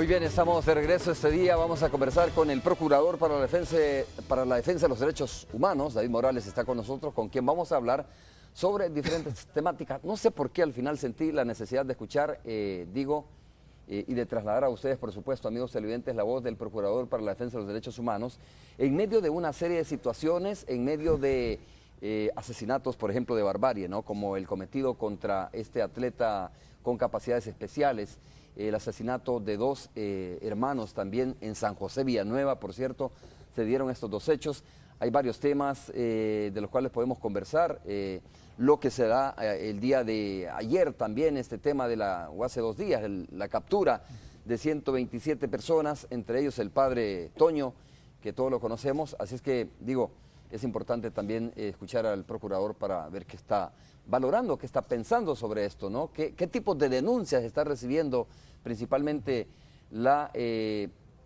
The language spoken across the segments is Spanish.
bien, estamos de regreso este día. Vamos a conversar con el procurador para la defensa de los derechos humanos, David Morales, está con nosotros, con quien vamos a hablar sobre diferentes temáticas. No sé por qué al final sentí la necesidad de escuchar, y de trasladar a ustedes, por supuesto, amigos televidentes, la voz del procurador para la defensa de los derechos humanos, en medio de una serie de situaciones, en medio de asesinatos, por ejemplo, de barbarie, ¿no? Como el cometido contra este atleta con capacidades especiales, el asesinato de dos hermanos también en San José Villanueva, por cierto, se dieron estos dos hechos. Hay varios temas de los cuales podemos conversar. Lo que se da el día de ayer también, este tema o hace 2 días, la captura de 127 personas, entre ellos el padre Toño, que todos lo conocemos. Así es que, es importante también escuchar al procurador para ver qué está valorando, qué está pensando sobre esto, ¿no? ¿Qué tipo de denuncias está recibiendo principalmente la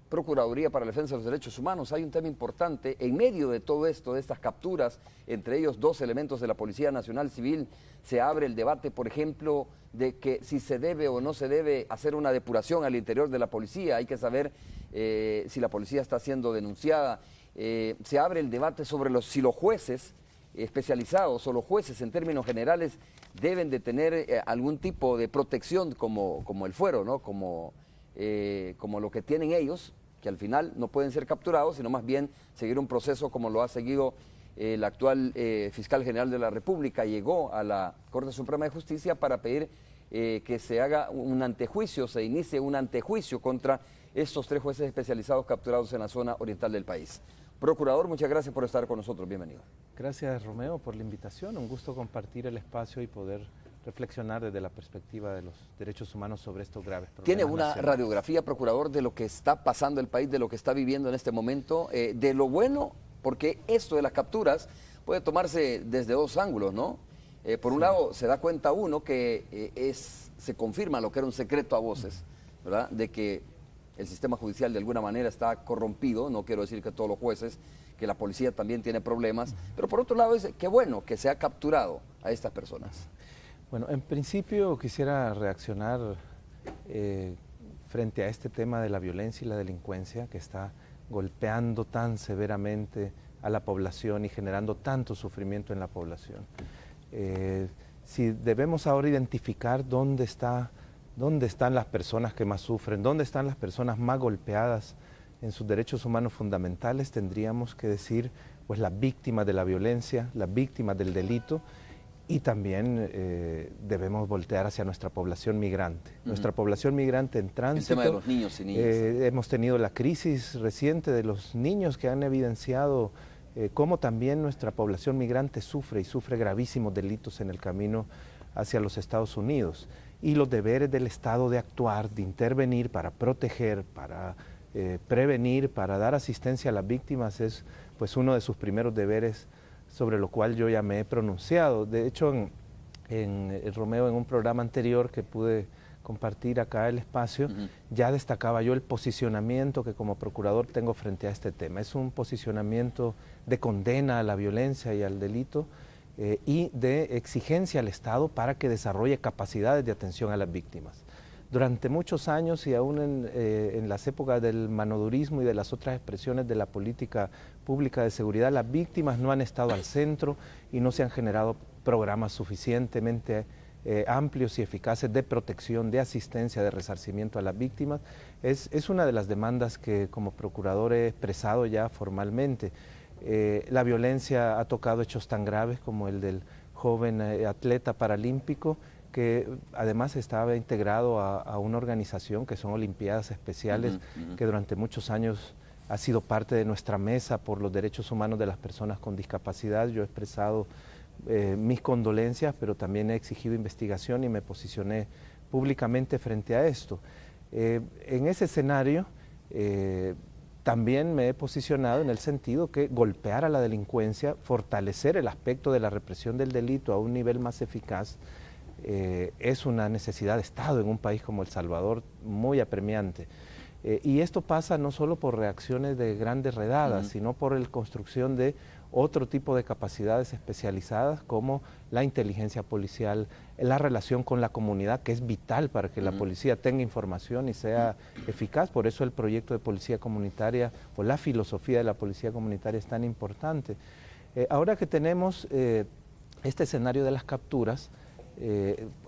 Procuraduría para la Defensa de los Derechos Humanos? Hay un tema importante en medio de todo esto, de estas capturas, entre ellos 2 elementos de la Policía Nacional Civil. Se abre el debate, por ejemplo, de que si se debe o no se debe hacer una depuración al interior de la policía. Hay que saber si la policía está siendo denunciada. Se abre el debate sobre si los jueces especializados o los jueces en términos generales deben de tener algún tipo de protección como el fuero, ¿no? Como lo que tienen ellos, que al final no pueden ser capturados, sino más bien seguir un proceso como lo ha seguido el actual fiscal general de la República. Llegó a la Corte Suprema de Justicia para pedir que se haga un antejuicio, se inicie un antejuicio contra estos 3 jueces especializados capturados en la zona oriental del país. Procurador, muchas gracias por estar con nosotros, bienvenido. Gracias, Romeo, por la invitación, un gusto compartir el espacio y poder reflexionar desde la perspectiva de los derechos humanos sobre estos graves problemas. ¿Tiene una radiografía, procurador, de lo que está pasando el país, de lo que está viviendo en este momento, de lo bueno? Porque esto de las capturas puede tomarse desde 2 ángulos, ¿no? Por un lado, se da cuenta uno que se confirma lo que era un secreto a voces, ¿verdad? De que el sistema judicial de alguna manera está corrompido. No quiero decir que todos los jueces, que la policía también tiene problemas, pero por otro lado es que bueno que se ha capturado a estas personas. Bueno, en principio quisiera reaccionar frente a este tema de la violencia y la delincuencia que está golpeando tan severamente a la población y generando tanto sufrimiento en la población. Si debemos ahora identificar dónde están las personas que más sufren, dónde están las personas más golpeadas en sus derechos humanos fundamentales, tendríamos que decir pues las víctimas de la violencia, las víctimas del delito, y también debemos voltear hacia nuestra población migrante. Nuestra población migrante en tránsito. El tema de los niños y niñas. Hemos tenido la crisis reciente de los niños que han evidenciado cómo también nuestra población migrante sufre y sufre gravísimos delitos en el camino hacia los Estados Unidos. Y los deberes del Estado de actuar, de intervenir para proteger, para prevenir, para dar asistencia a las víctimas es pues uno de sus primeros deberes, sobre lo cual yo ya me he pronunciado. De hecho, Romeo, en un programa anterior que pude compartir acá el espacio, ya destacaba yo el posicionamiento que como procurador tengo frente a este tema. Es un posicionamiento de condena a la violencia y al delito, y de exigencia al Estado para que desarrolle capacidades de atención a las víctimas. Durante muchos años y aún en las épocas del manodurismo y de las otras expresiones de la política pública de seguridad, las víctimas no han estado al centro y no se han generado programas suficientemente amplios y eficaces de protección, de asistencia, de resarcimiento a las víctimas. Es una de las demandas que como procurador he expresado ya formalmente. La violencia ha tocado hechos tan graves como el del joven atleta paralímpico, que además estaba integrado a una organización que son Olimpiadas Especiales, que durante muchos años ha sido parte de nuestra mesa por los derechos humanos de las personas con discapacidad. Yo he expresado mis condolencias, pero también he exigido investigación y me posicioné públicamente frente a esto. En ese escenario también me he posicionado en el sentido que golpear a la delincuencia, fortalecer el aspecto de la represión del delito a un nivel más eficaz, es una necesidad de Estado en un país como El Salvador muy apremiante. Y esto pasa no solo por reacciones de grandes redadas, sino por la construcción de otro tipo de capacidades especializadas como la inteligencia policial, la relación con la comunidad, que es vital para que la policía tenga información y sea eficaz. Por eso el proyecto de policía comunitaria o la filosofía de la policía comunitaria es tan importante. Ahora que tenemos este escenario de las capturas,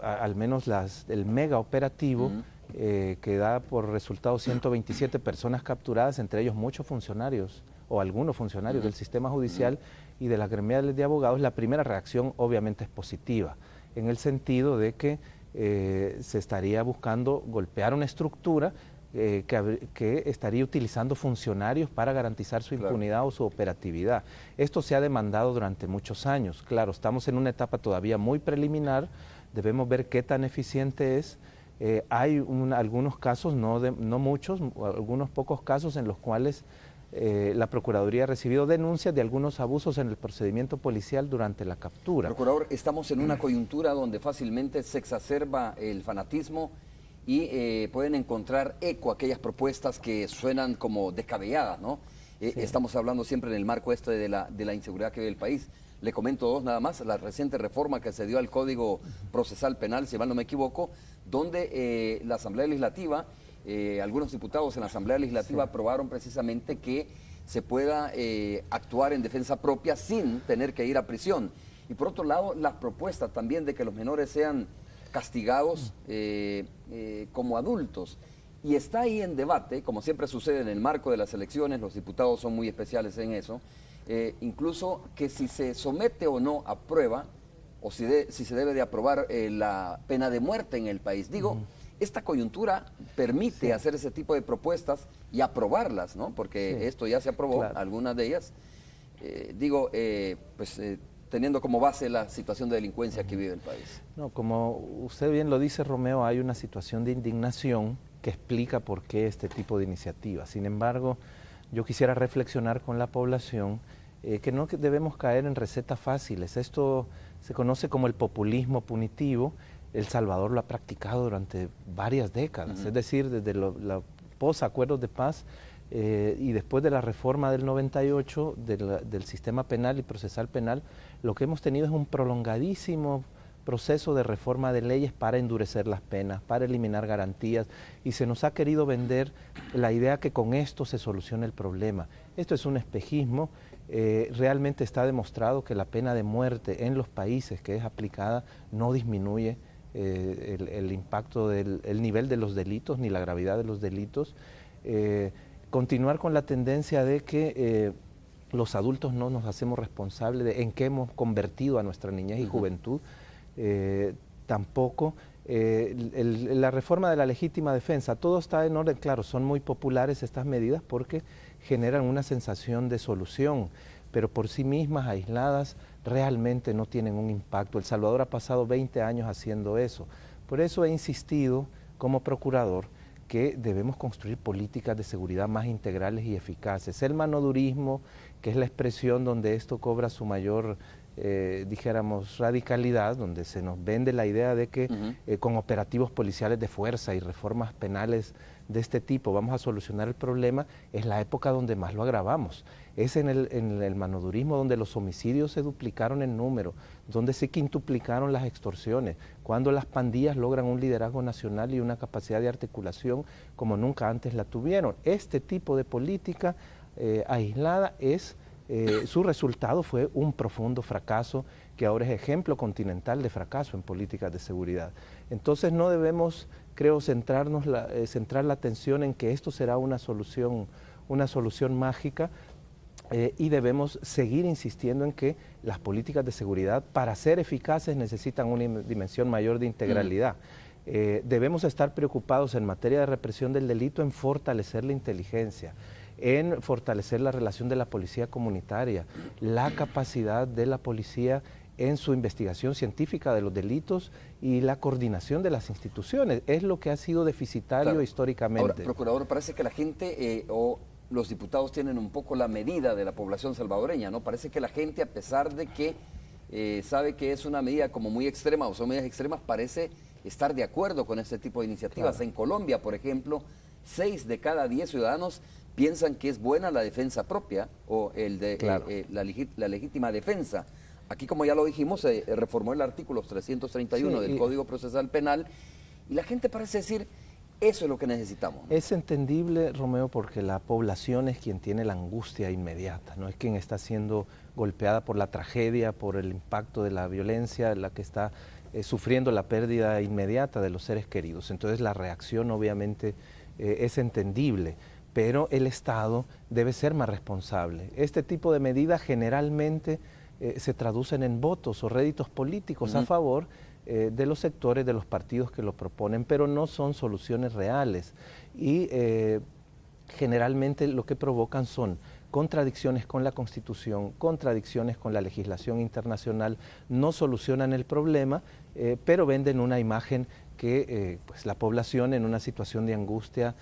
al menos el mega operativo, que da por resultado 127 personas capturadas, entre ellos muchos funcionarios o algunos funcionarios del sistema judicial y de las gremiales de abogados, la primera reacción obviamente es positiva, en el sentido de que se estaría buscando golpear una estructura que estaría utilizando funcionarios para garantizar su impunidad o su operatividad. Esto se ha demandado durante muchos años. Claro, estamos en una etapa todavía muy preliminar, debemos ver qué tan eficiente es. Hay algunos casos, no muchos, algunos pocos casos en los cuales la Procuraduría ha recibido denuncias de algunos abusos en el procedimiento policial durante la captura. Procurador, estamos en una coyuntura donde fácilmente se exacerba el fanatismo y pueden encontrar eco aquellas propuestas que suenan como descabelladas, ¿no? Sí. Estamos hablando siempre en el marco de la inseguridad que vive el país. Le comento dos nada más, la reciente reforma que se dio al Código Procesal Penal, si mal no me equivoco, donde la Asamblea Legislativa, algunos diputados en la Asamblea Legislativa aprobaron precisamente que se pueda actuar en defensa propia sin tener que ir a prisión. Y por otro lado, la propuesta también de que los menores sean castigados como adultos. Y está ahí en debate, como siempre sucede en el marco de las elecciones, los diputados son muy especiales en eso, incluso que si se somete o no a prueba, o si se debe de aprobar la pena de muerte en el país. Digo, esta coyuntura permite hacer ese tipo de propuestas y aprobarlas, ¿no? Porque esto ya se aprobó, algunas de ellas. Teniendo como base la situación de delincuencia que vive el país. No, como usted bien lo dice, Romeo, hay una situación de indignación que explica por qué este tipo de iniciativas. Sin embargo, yo quisiera reflexionar con la población que no debemos caer en recetas fáciles. Esto se conoce como el populismo punitivo. El Salvador lo ha practicado durante varias décadas, es decir, desde los posacuerdos de paz y después de la reforma del 98 del sistema penal y procesal penal, lo que hemos tenido es un prolongadísimo proceso de reforma de leyes para endurecer las penas, para eliminar garantías, y se nos ha querido vender la idea que con esto se soluciona el problema. Esto es un espejismo. Realmente está demostrado que la pena de muerte en los países que es aplicada no disminuye el impacto el nivel de los delitos ni la gravedad de los delitos. Continuar con la tendencia de que los adultos no nos hacemos responsables de en qué hemos convertido a nuestra niñez y juventud, tampoco. La reforma de la legítima defensa, todo está en orden. Claro, son muy populares estas medidas porque generan una sensación de solución, pero por sí mismas, aisladas, realmente no tienen un impacto. El Salvador ha pasado 20 años haciendo eso. Por eso he insistido como procurador que debemos construir políticas de seguridad más integrales y eficaces. El manodurismo, que es la expresión donde esto cobra su mayor, dijéramos, radicalidad, donde se nos vende la idea de que con operativos policiales de fuerza y reformas penales de este tipo vamos a solucionar el problema, es la época donde más lo agravamos. Es en el manodurismo donde los homicidios se duplicaron en número, donde se quintuplicaron las extorsiones, cuando las pandillas logran un liderazgo nacional y una capacidad de articulación como nunca antes la tuvieron. Este tipo de política aislada su resultado fue un profundo fracaso que ahora es ejemplo continental de fracaso en políticas de seguridad. Entonces no debemos, creo, centrar la atención en que esto será una solución mágica, y debemos seguir insistiendo en que las políticas de seguridad, para ser eficaces, necesitan una dimensión mayor de integralidad. Debemos estar preocupados en materia de represión del delito en fortalecer la inteligencia, en fortalecer la relación de la policía comunitaria, la capacidad de la policía en su investigación científica de los delitos y la coordinación de las instituciones. Es lo que ha sido deficitario históricamente. Ahora, procurador, parece que la gente o los diputados tienen un poco la medida de la población salvadoreña, ¿no? Parece que la gente, a pesar de que sabe que es una medida como muy extrema o son medidas extremas, parece estar de acuerdo con este tipo de iniciativas. Claro. En Colombia, por ejemplo, 6 de cada 10 ciudadanos piensan que es buena la defensa propia o Claro. la legítima defensa. Aquí, como ya lo dijimos, se reformó el artículo 331 Sí, del Código Procesal Penal y la gente parece decir, eso es lo que necesitamos. Es entendible, Romeo, porque la población es quien tiene la angustia inmediata, no es quien está siendo golpeada por la tragedia, por el impacto de la violencia, la que está sufriendo la pérdida inmediata de los seres queridos. Entonces la reacción obviamente es entendible, pero el Estado debe ser más responsable. Este tipo de medidas generalmente se traducen en votos o réditos políticos a favor de los sectores, de los partidos que lo proponen, pero no son soluciones reales. Y generalmente lo que provocan son contradicciones con la Constitución, contradicciones con la legislación internacional, no solucionan el problema, pero venden una imagen que pues la población en una situación de angustia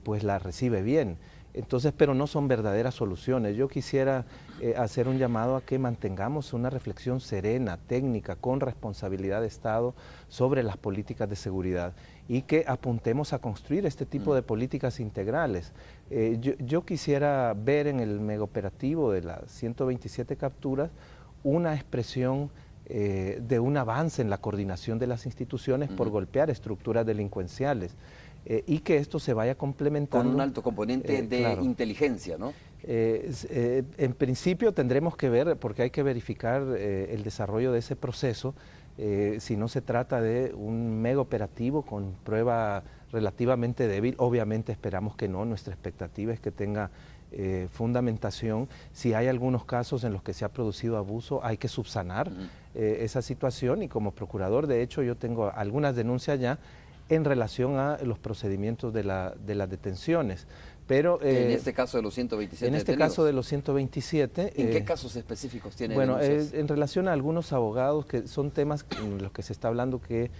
pues la recibe bien. Entonces, pero no son verdaderas soluciones. Yo quisiera hacer un llamado a que mantengamos una reflexión serena, técnica, con responsabilidad de Estado sobre las políticas de seguridad y que apuntemos a construir este tipo de políticas integrales. Yo quisiera ver en el megaoperativo de las 127 capturas una expresión de un avance en la coordinación de las instituciones por golpear estructuras delincuenciales. Y que esto se vaya complementando. Con un alto componente de claro. inteligencia, ¿no? En principio tendremos que ver, porque hay que verificar el desarrollo de ese proceso, si no se trata de un mega operativo con prueba relativamente débil, obviamente esperamos que no, nuestra expectativa es que tenga fundamentación. Si hay algunos casos en los que se ha producido abuso, hay que subsanar esa situación y como procurador, de hecho, yo tengo algunas denuncias ya en relación a los procedimientos de las detenciones. Pero, en este caso de los 127 En este detenidos. caso de los 127... ¿En qué casos específicos tiene bueno, denuncias? en relación a algunos abogados, que son temas en los que se está hablando que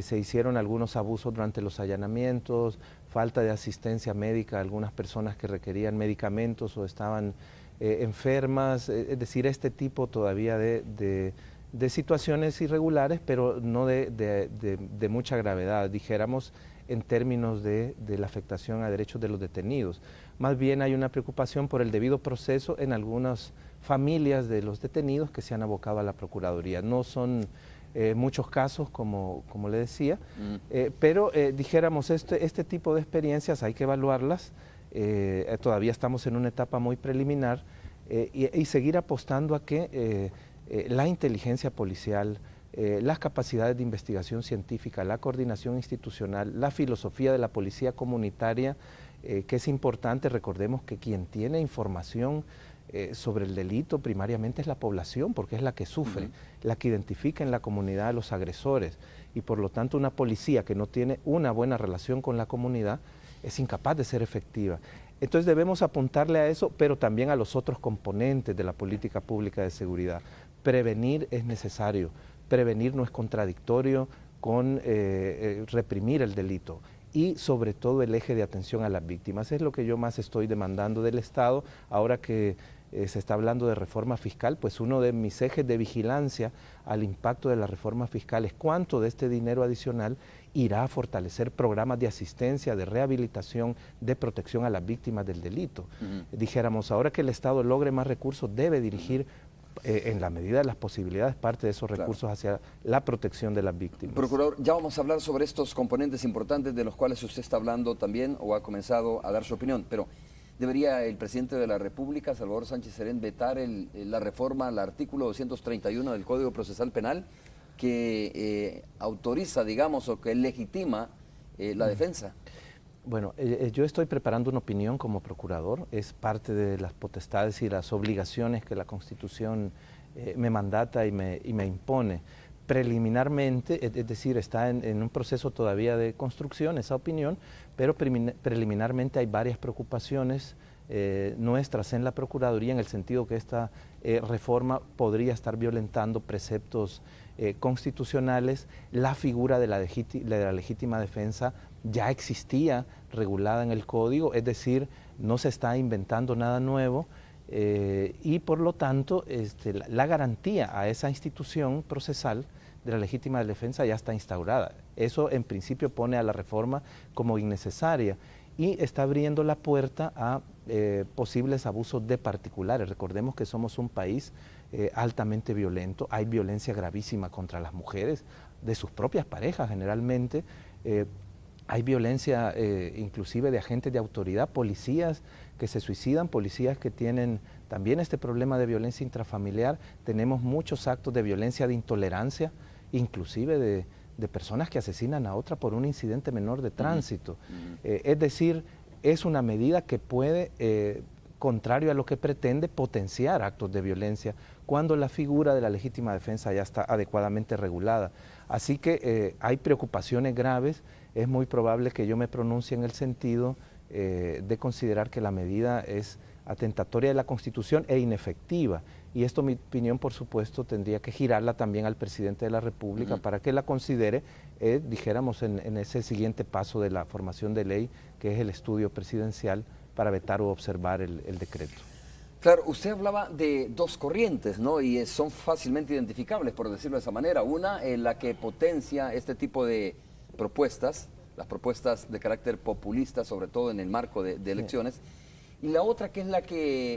se hicieron algunos abusos durante los allanamientos, falta de asistencia médica a algunas personas que requerían medicamentos o estaban enfermas, es decir, este tipo todavía de situaciones irregulares, pero no de mucha gravedad, dijéramos, en términos de la afectación a derechos de los detenidos. Más bien hay una preocupación por el debido proceso en algunas familias de los detenidos que se han abocado a la Procuraduría. No son muchos casos, como le decía, pero dijéramos, este tipo de experiencias hay que evaluarlas, todavía estamos en una etapa muy preliminar, y seguir apostando a que la inteligencia policial, las capacidades de investigación científica, la coordinación institucional, la filosofía de la policía comunitaria, que es importante. Recordemos que quien tiene información sobre el delito primariamente es la población, porque es la que sufre, la que identifica en la comunidad a los agresores, y por lo tanto una policía que no tiene una buena relación con la comunidad es incapaz de ser efectiva. Entonces debemos apuntarle a eso, pero también a los otros componentes de la política pública de seguridad. Prevenir es necesario, prevenir no es contradictorio con reprimir el delito y sobre todo el eje de atención a las víctimas. Es lo que yo más estoy demandando del Estado. Ahora que se está hablando de reforma fiscal, pues uno de mis ejes de vigilancia al impacto de la reforma fiscal es cuánto de este dinero adicional irá a fortalecer programas de asistencia, de rehabilitación, de protección a las víctimas del delito. Dijéramos, ahora que el Estado logre más recursos, debe dirigir en la medida de las posibilidades, parte de esos recursos hacia la protección de las víctimas. Procurador, ya vamos a hablar sobre estos componentes importantes de los cuales usted está hablando también o ha comenzado a dar su opinión, pero ¿debería el presidente de la República, Salvador Sánchez Serén, vetar la reforma al artículo 231 del Código Procesal Penal que autoriza, digamos, o que legitima la defensa? Bueno, yo estoy preparando una opinión como procurador, es parte de las potestades y las obligaciones que la Constitución me mandata y me impone. Preliminarmente, es decir, está en un proceso todavía de construcción esa opinión, pero preliminarmente hay varias preocupaciones nuestras en la Procuraduría en el sentido que esta reforma podría estar violentando preceptos constitucionales. La figura de la legítima defensa ya existía regulada en el Código, es decir, no se está inventando nada nuevo y por lo tanto la garantía a esa institución procesal de la legítima defensa ya está instaurada. Eso en principio pone a la reforma como innecesaria y está abriendo la puerta a posibles abusos de particulares. Recordemos que somos un país altamente violento, hay violencia gravísima contra las mujeres, de sus propias parejas generalmente, hay violencia inclusive de agentes de autoridad, policías que se suicidan, policías que tienen también este problema de violencia intrafamiliar, tenemos muchos actos de violencia de intolerancia, inclusive de personas que asesinan a otra por un incidente menor de tránsito. Es decir, es una medida que puede, contrario a lo que pretende, potenciar actos de violencia cuando la figura de la legítima defensa ya está adecuadamente regulada. Así que hay preocupaciones graves, es muy probable que yo me pronuncie en el sentido de considerar que la medida es atentatoria de la Constitución e inefectiva. Y esto, mi opinión, por supuesto, tendría que girarla también al presidente de la República para que la considere, dijéramos, en ese siguiente paso de la formación de ley, que es el estudio presidencial para vetar o observar el decreto. Claro, usted hablaba de dos corrientes, ¿no? Y son fácilmente identificables, por decirlo de esa manera. Una, la que potencia este tipo de propuestas, las propuestas de carácter populista, sobre todo en el marco de elecciones. Y la otra que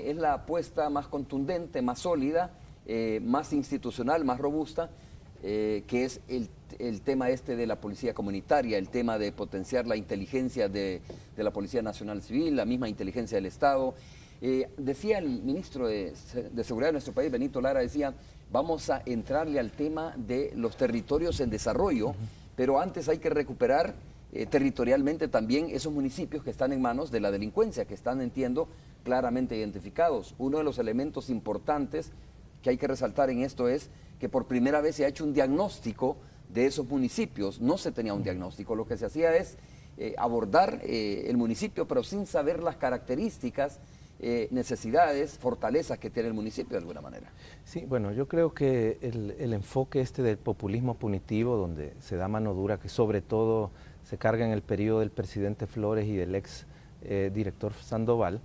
es la apuesta más contundente, más sólida, más institucional, más robusta, que es el tema este de la policía comunitaria, el tema de potenciar la inteligencia de la Policía Nacional Civil, la misma inteligencia del Estado. Decía el ministro de Seguridad de nuestro país, Benito Lara, decía, vamos a entrarle al tema de los territorios en desarrollo, pero antes hay que recuperar territorialmente también esos municipios que están en manos de la delincuencia, que están, entiendo, claramente identificados. Uno de los elementos importantes que hay que resaltar en esto es que por primera vez se ha hecho un diagnóstico de esos municipios. No se tenía un diagnóstico, lo que se hacía es abordar el municipio, pero sin saber las características, necesidades, fortalezas que tiene el municipio de alguna manera. Sí, bueno, yo creo que el enfoque este del populismo punitivo, donde se da mano dura, que sobre todo se carga en el periodo del presidente Flores y del ex director Sandoval,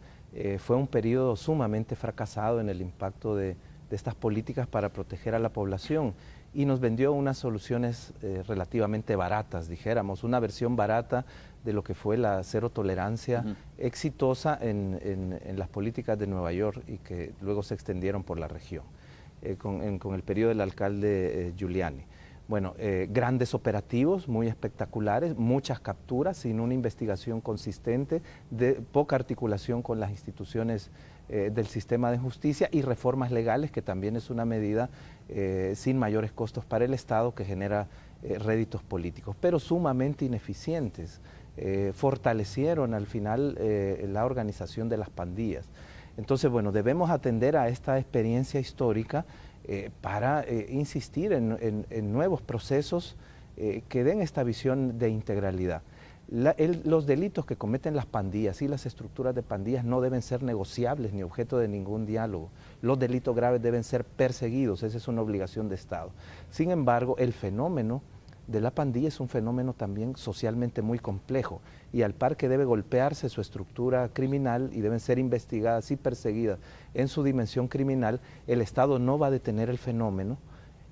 fue un periodo sumamente fracasado en el impacto de estas políticas para proteger a la población y nos vendió unas soluciones relativamente baratas, dijéramos, una versión barata de lo que fue la cero tolerancia exitosa en las políticas de Nueva York y que luego se extendieron por la región, con el periodo del alcalde Giuliani. Bueno, grandes operativos muy espectaculares, muchas capturas sin una investigación consistente, de poca articulación con las instituciones del sistema de justicia y reformas legales, que también es una medida sin mayores costos para el Estado que genera réditos políticos, pero sumamente ineficientes. Fortalecieron al final la organización de las pandillas. Entonces, bueno, debemos atender a esta experiencia histórica para insistir en nuevos procesos que den esta visión de integralidad. Los delitos que cometen las pandillas y las estructuras de pandillas no deben ser negociables ni objeto de ningún diálogo. Los delitos graves deben ser perseguidos, esa es una obligación de Estado. Sin embargo, el fenómeno de la pandilla es un fenómeno también socialmente muy complejo y al par que debe golpearse su estructura criminal y deben ser investigadas y perseguidas en su dimensión criminal, el Estado no va a detener el fenómeno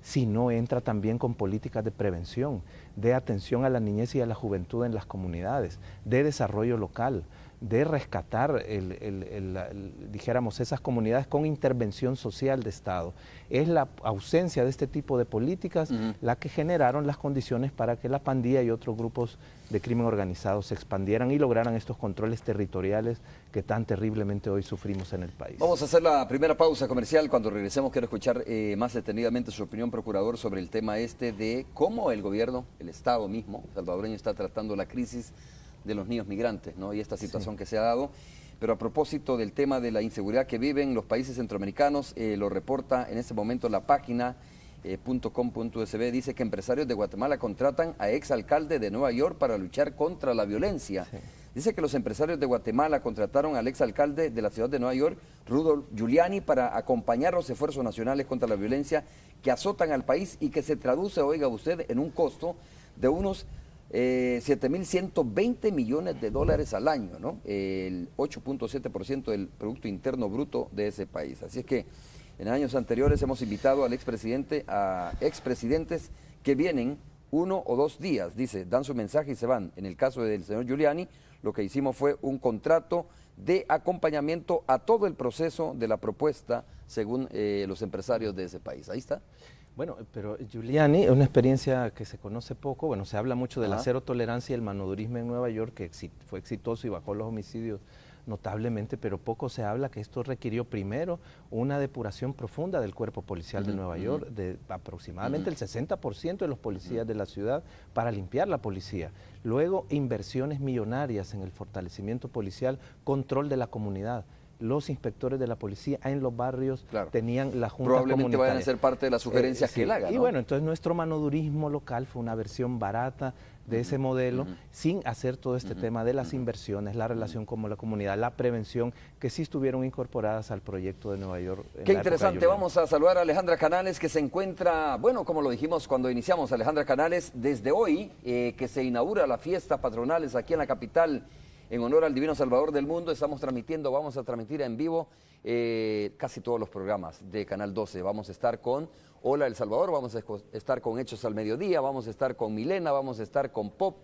si no entra también con políticas de prevención, de atención a la niñez y a la juventud en las comunidades, de desarrollo local, de rescatar, dijéramos, esas comunidades con intervención social de Estado. Es la ausencia de este tipo de políticas la que generaron las condiciones para que la pandilla y otros grupos de crimen organizado se expandieran y lograran estos controles territoriales que tan terriblemente hoy sufrimos en el país. Vamos a hacer la primera pausa comercial. Cuando regresemos quiero escuchar más detenidamente su opinión, procurador, sobre el tema este de cómo el gobierno, el Estado mismo salvadoreño, está tratando la crisis de los niños migrantes, ¿no? Y esta situación que se ha dado. Pero a propósito del tema de la inseguridad que viven los países centroamericanos, lo reporta en este momento la página .com.sb, dice que empresarios de Guatemala contratan a exalcalde de Nueva York para luchar contra la violencia. Dice que los empresarios de Guatemala contrataron al exalcalde de la ciudad de Nueva York, Rudolph Giuliani, para acompañar los esfuerzos nacionales contra la violencia que azotan al país y que se traduce, oiga usted, en un costo de unos 7.120 millones de dólares al año, ¿no? El 8.7% del Producto Interno Bruto de ese país. Así es que en años anteriores hemos invitado al expresidente, a expresidentes que vienen 1 o 2 días, dice, dan su mensaje y se van. En el caso del señor Giuliani, lo que hicimos fue un contrato de acompañamiento a todo el proceso de la propuesta según los empresarios de ese país. Ahí está. Bueno, pero Giuliani es una experiencia que se conoce poco. Bueno, se habla mucho de la Ajá. cero tolerancia y el manodurismo en Nueva York, que fue exitoso y bajó los homicidios notablemente, pero poco se habla que esto requirió primero una depuración profunda del cuerpo policial de Nueva York, de aproximadamente el 60% de los policías de la ciudad para limpiar la policía. Luego, inversiones millonarias en el fortalecimiento policial, control de la comunidad. Los inspectores de la policía en los barrios tenían la junta probablemente vayan a ser parte de las sugerencias que él haga, ¿no? Y bueno, entonces nuestro manodurismo local fue una versión barata de ese modelo, sin hacer todo este tema de las inversiones, la relación con la comunidad, la prevención, que sí estuvieron incorporadas al proyecto de Nueva York. Qué interesante. Vamos a saludar a Alejandra Canales, que se encuentra, bueno, como lo dijimos cuando iniciamos, Alejandra Canales, desde hoy, que se inaugura la fiesta patronales aquí en la capital, en honor al Divino Salvador del Mundo. Estamos transmitiendo, vamos a transmitir en vivo casi todos los programas de Canal 12. Vamos a estar con Hola El Salvador, vamos a estar con Hechos al Mediodía, vamos a estar con Milena, vamos a estar con Pop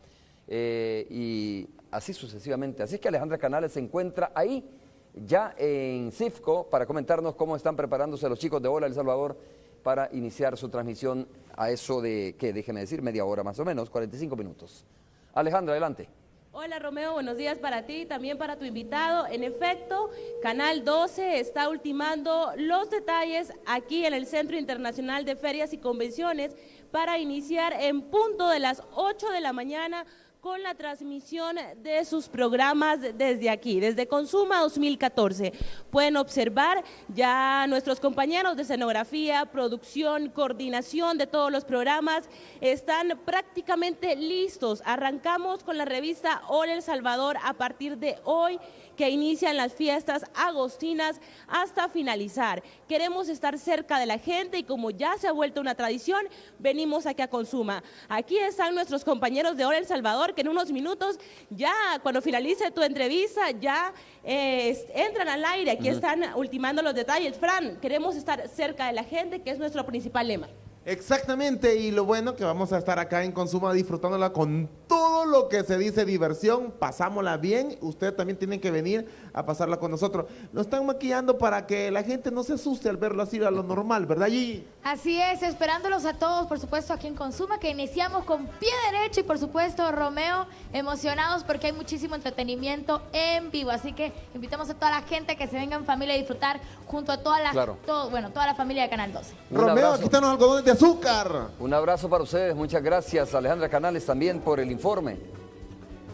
y así sucesivamente. Así que Alejandra Canales se encuentra ahí, ya en CIFCO, para comentarnos cómo están preparándose los chicos de Hola El Salvador para iniciar su transmisión a eso de, ¿qué? Déjeme decir, media hora más o menos, 45 minutos. Alejandra, adelante. Hola Romeo, buenos días para ti y también para tu invitado. En efecto, Canal 12 está ultimando los detalles aquí en el Centro Internacional de Ferias y Convenciones para iniciar en punto de las 8 de la mañana con la transmisión de sus programas desde aquí, desde Consuma 2014. Pueden observar ya nuestros compañeros de escenografía, producción, coordinación de todos los programas están prácticamente listos. Arrancamos con la revista Hola El Salvador a partir de hoy, que inician las fiestas agostinas hasta finalizar. Queremos estar cerca de la gente y como ya se ha vuelto una tradición, venimos aquí a Consuma. Aquí están nuestros compañeros de Hola El Salvador, que en unos minutos, ya cuando finalice tu entrevista, ya entran al aire. Aquí están ultimando los detalles. Fran, queremos estar cerca de la gente, que es nuestro principal lema. Exactamente, y lo bueno que vamos a estar acá en Consuma disfrutándola con todo lo que se dice diversión, pasámosla bien, ustedes también tienen que venir a pasarla con nosotros. Nos están maquillando para que la gente no se asuste al verlo así a lo normal, ¿verdad, Gigi? Así es, esperándolos a todos, por supuesto, aquí en Consuma, que iniciamos con pie derecho y por supuesto, Romeo, emocionados porque hay muchísimo entretenimiento en vivo, así que invitamos a toda la gente que se venga en familia a disfrutar junto a toda la, toda la familia de Canal 12. Romeo, aquí están los algodones de azúcar. Un abrazo para ustedes, muchas gracias Alejandra Canales también por el informe.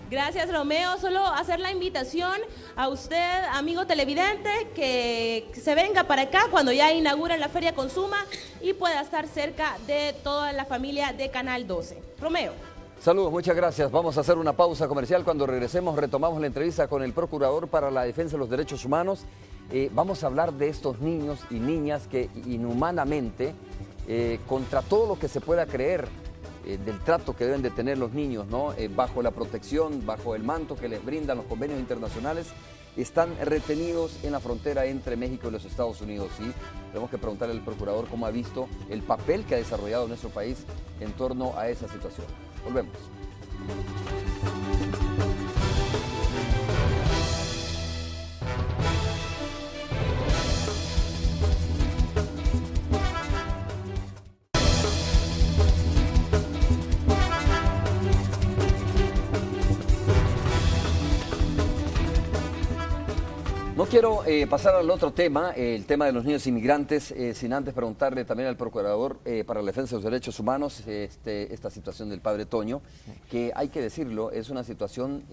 Gracias Romeo, solo hacer la invitación a usted, amigo televidente, que se venga para acá cuando ya inauguren la Feria Consuma y pueda estar cerca de toda la familia de Canal 12. Romeo. Saludos, muchas gracias. Vamos a hacer una pausa comercial. Cuando regresemos retomamos la entrevista con el Procurador para la Defensa de los Derechos Humanos. Vamos a hablar de estos niños y niñas que inhumanamente, contra todo lo que se pueda creer, del trato que deben de tener los niños, ¿no? Bajo la protección, bajo el manto que les brindan los convenios internacionales, están retenidos en la frontera entre México y los Estados Unidos. ¿Sí? Tenemos que preguntarle al Procurador cómo ha visto el papel que ha desarrollado nuestro país en torno a esa situación. Volvemos. No quiero pasar al otro tema, el tema de los niños inmigrantes, sin antes preguntarle también al Procurador para la Defensa de los Derechos Humanos esta situación del padre Toño, que hay que decirlo, es una situación,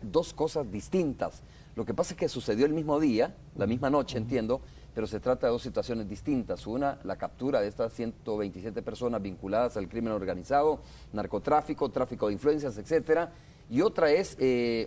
dos cosas distintas. Lo que pasa es que sucedió el mismo día, la misma noche, entiendo, pero se trata de dos situaciones distintas. Una, la captura de estas 127 personas vinculadas al crimen organizado, narcotráfico, tráfico de influencias, etcétera, y otra es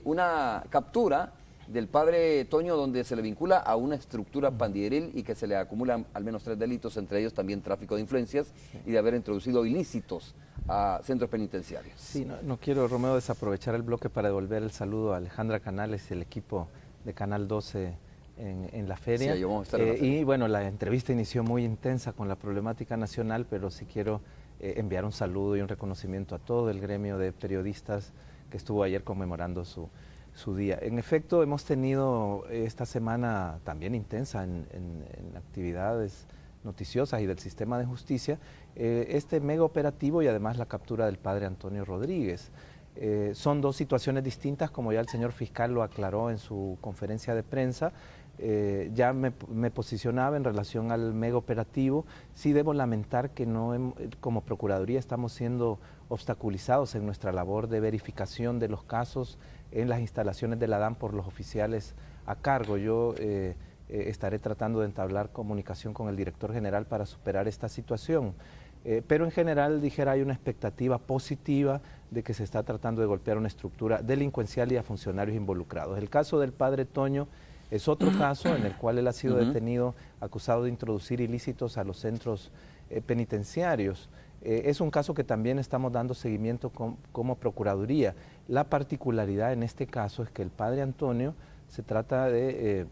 una captura del padre Toño, donde se le vincula a una estructura pandilleril y que se le acumulan al menos 3 delitos, entre ellos también tráfico de influencias y de haber introducido ilícitos a centros penitenciarios. Sí, no quiero, Romeo, desaprovechar el bloque para devolver el saludo a Alejandra Canales y el equipo de Canal 12 en la feria. Sí, vamos a estar en la feria. Y bueno, la entrevista inició muy intensa con la problemática nacional, pero sí quiero enviar un saludo y un reconocimiento a todo el gremio de periodistas que estuvo ayer conmemorando su día. En efecto, hemos tenido esta semana también intensa en actividades noticiosas y del sistema de justicia, este mega operativo y además la captura del padre Antonio Rodríguez. Son dos situaciones distintas, como ya el señor fiscal lo aclaró en su conferencia de prensa. Ya me posicionaba en relación al mega operativo. Sí debo lamentar que como Procuraduría estamos siendo obstaculizados en nuestra labor de verificación de los casos en las instalaciones de la DAN por los oficiales a cargo. Yo estaré tratando de entablar comunicación con el director general para superar esta situación. Pero en general, dijera, hay una expectativa positiva de que se está tratando de golpear una estructura delincuencial y a funcionarios involucrados. El caso del padre Toño es otro caso en el cual él ha sido detenido, acusado de introducir ilícitos a los centros penitenciarios. Es un caso que también estamos dando seguimiento como Procuraduría. La particularidad en este caso es que el padre Antonio se trata de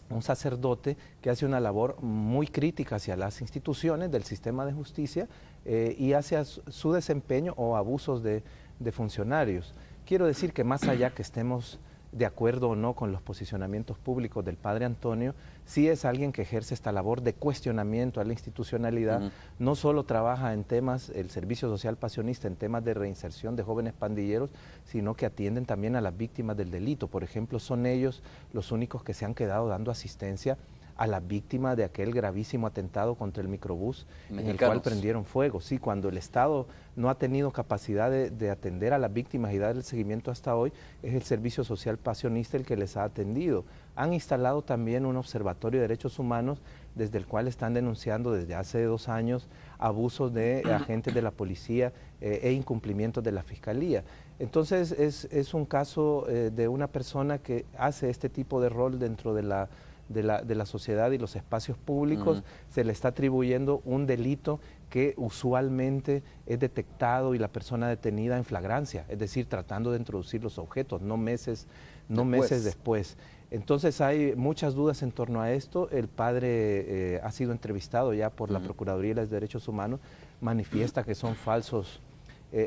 un sacerdote que hace una labor muy crítica hacia las instituciones del sistema de justicia y hacia su desempeño o abusos de funcionarios. Quiero decir que más allá que estemos de acuerdo o no con los posicionamientos públicos del padre Antonio, sí es alguien que ejerce esta labor de cuestionamiento a la institucionalidad, no solo trabaja en temas, el servicio social pasionista, en temas de reinserción de jóvenes pandilleros, sino que atienden también a las víctimas del delito. Por ejemplo, son ellos los únicos que se han quedado dando asistencia a las víctimas de aquel gravísimo atentado contra el microbús en el cual prendieron fuego. Sí, cuando el Estado no ha tenido capacidad de atender a las víctimas y dar el seguimiento hasta hoy, es el Servicio Social Pasionista el que les ha atendido. Han instalado también un observatorio de derechos humanos desde el cual están denunciando desde hace 2 años abusos de agentes de la policía e incumplimientos de la Fiscalía. Entonces es un caso de una persona que hace este tipo de rol dentro de la sociedad y los espacios públicos. Se le está atribuyendo un delito que usualmente es detectado y la persona detenida en flagrancia, es decir, tratando de introducir los objetos, no meses después. Entonces hay muchas dudas en torno a esto. El padre ha sido entrevistado ya por la Procuraduría de los Derechos Humanos, manifiesta que son falsos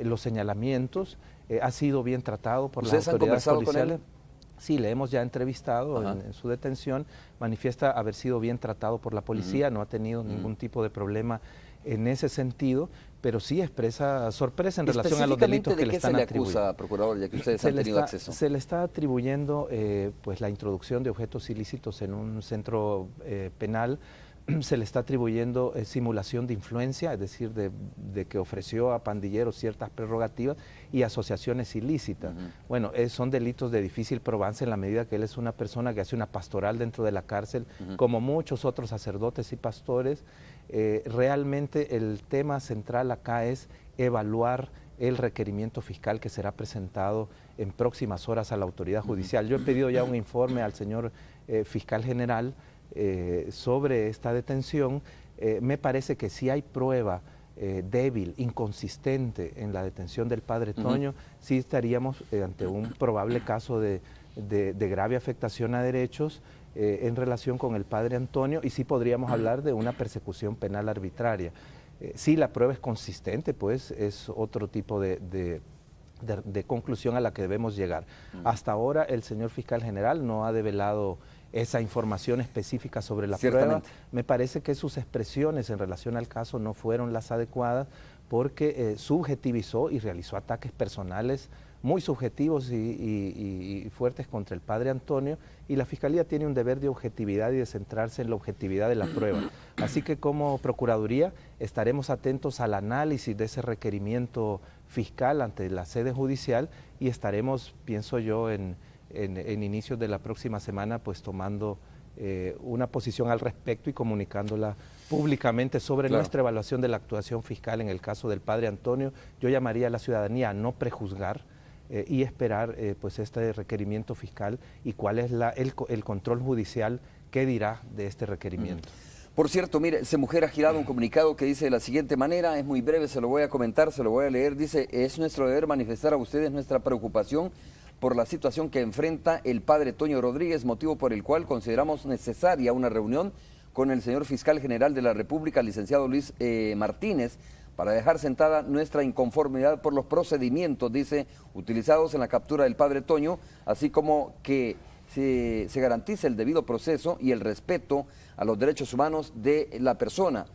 los señalamientos, ha sido bien tratado por las autoridades policiales. Sí, le hemos ya entrevistado en su detención, manifiesta haber sido bien tratado por la policía, no ha tenido ningún tipo de problema en ese sentido, pero sí expresa sorpresa en relación a los delitos que le están atribuyendo. ¿De qué se le acusa, procurador, ya que ustedes han tenido acceso? Se le está atribuyendo pues la introducción de objetos ilícitos en un centro penal. Se le está atribuyendo simulación de influencia, es decir, de que ofreció a pandilleros ciertas prerrogativas y asociaciones ilícitas. Bueno, son delitos de difícil probancia en la medida que él es una persona que hace una pastoral dentro de la cárcel, como muchos otros sacerdotes y pastores. Realmente el tema central acá es evaluar el requerimiento fiscal que será presentado en próximas horas a la autoridad judicial. Yo he pedido ya un informe al señor fiscal general sobre esta detención. Me parece que si hay prueba débil, inconsistente en la detención del padre Toño, sí estaríamos ante un probable caso de grave afectación a derechos en relación con el padre Antonio, y sí podríamos hablar de una persecución penal arbitraria. Si la prueba es consistente, pues es otro tipo de conclusión a la que debemos llegar. Hasta ahora el señor fiscal general no ha develado esa información específica sobre la prueba. Me parece que sus expresiones en relación al caso no fueron las adecuadas, porque subjetivizó y realizó ataques personales muy subjetivos y fuertes contra el padre Antonio, y la Fiscalía tiene un deber de objetividad y de centrarse en la objetividad de la prueba. Así que como Procuraduría estaremos atentos al análisis de ese requerimiento fiscal ante la sede judicial, y estaremos, pienso yo, en inicios de la próxima semana, pues tomando una posición al respecto y comunicándola públicamente sobre nuestra evaluación de la actuación fiscal en el caso del padre Antonio. Yo llamaría a la ciudadanía a no prejuzgar y esperar pues este requerimiento fiscal y cuál es el control judicial que dirá de este requerimiento. Por cierto, mire, Semujer ha girado un comunicado que dice de la siguiente manera, es muy breve, se lo voy a comentar, se lo voy a leer. Dice: es nuestro deber manifestar a ustedes nuestra preocupación por la situación que enfrenta el padre Toño Rodríguez, motivo por el cual consideramos necesaria una reunión con el señor fiscal general de la República, licenciado Luis Martínez, para dejar sentada nuestra inconformidad por los procedimientos, dice, utilizados en la captura del padre Toño, así como que se garantice el debido proceso y el respeto a los derechos humanos de la persona.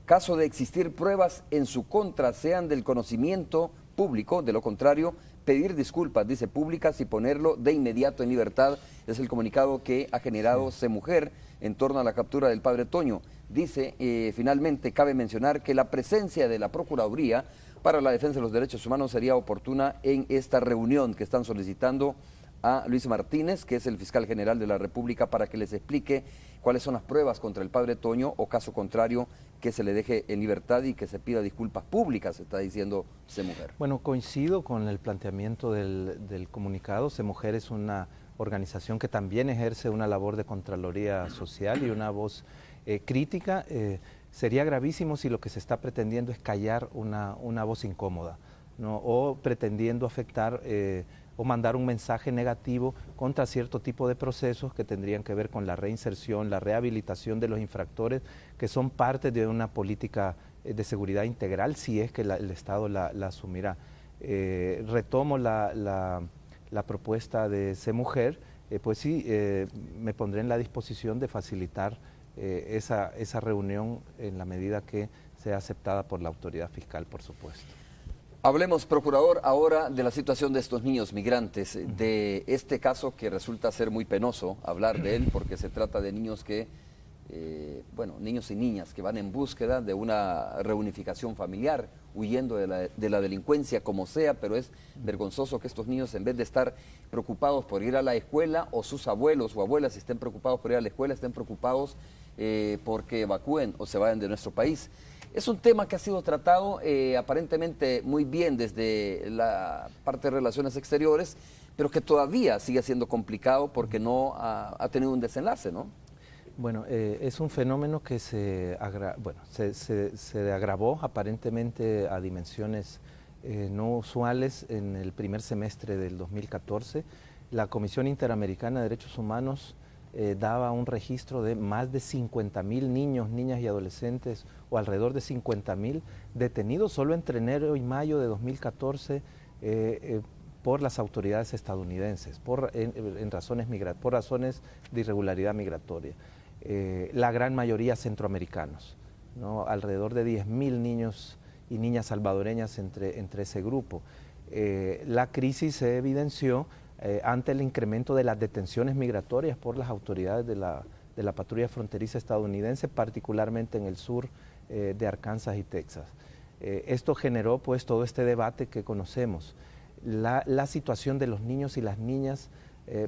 Caso de existir pruebas en su contra, sean del conocimiento público, de lo contrario, pedir disculpas, dice, públicas y ponerlo de inmediato en libertad. Es el comunicado que ha generado CEMUJER en torno a la captura del padre Toño. Dice, finalmente, cabe mencionar que la presencia de la Procuraduría para la Defensa de los Derechos Humanos sería oportuna en esta reunión que están solicitando a Luis Martínez, que es el fiscal general de la República, para que les explique cuáles son las pruebas contra el padre Toño, o caso contrario, que se le deje en libertad y que se pida disculpas públicas, está diciendo CEMUJER. Bueno, coincido con el planteamiento del comunicado. CEMUJER es una organización que también ejerce una labor de Contraloría Social y una voz crítica. Sería gravísimo si lo que se está pretendiendo es callar una voz incómoda, ¿no? O pretendiendo afectar o mandar un mensaje negativo contra cierto tipo de procesos que tendrían que ver con la reinserción, la rehabilitación de los infractores, que son parte de una política de seguridad integral, si es que el Estado la asumirá. Retomo la propuesta de CEMUJER, pues sí, me pondré en la disposición de facilitar esa reunión en la medida que sea aceptada por la autoridad fiscal, por supuesto. Hablemos, procurador, ahora de la situación de estos niños migrantes, de este caso que resulta ser muy penoso hablar de él, porque se trata de niños que, niños y niñas que van en búsqueda de una reunificación familiar, huyendo de la delincuencia como sea, pero es vergonzoso que estos niños, en vez de estar preocupados por ir a la escuela, o sus abuelos o abuelas estén preocupados por ir a la escuela, estén preocupados porque evacúen o se vayan de nuestro país. Es un tema que ha sido tratado aparentemente muy bien desde la parte de Relaciones Exteriores, pero que todavía sigue siendo complicado porque no ha tenido un desenlace, ¿no? Bueno, es un fenómeno que se agravó aparentemente a dimensiones no usuales en el primer semestre del 2014. La Comisión Interamericana de Derechos Humanos daba un registro de más de 50.000 niños, niñas y adolescentes, o alrededor de 50.000 detenidos solo entre enero y mayo de 2014 por las autoridades estadounidenses, por razones de irregularidad migratoria. La gran mayoría centroamericanos, ¿no? Alrededor de 10.000 niños y niñas salvadoreñas entre ese grupo. La crisis se evidenció ante el incremento de las detenciones migratorias por las autoridades de la patrulla fronteriza estadounidense, particularmente en el sur de Arkansas y Texas. Esto generó pues todo este debate que conocemos. La situación de los niños y las niñas,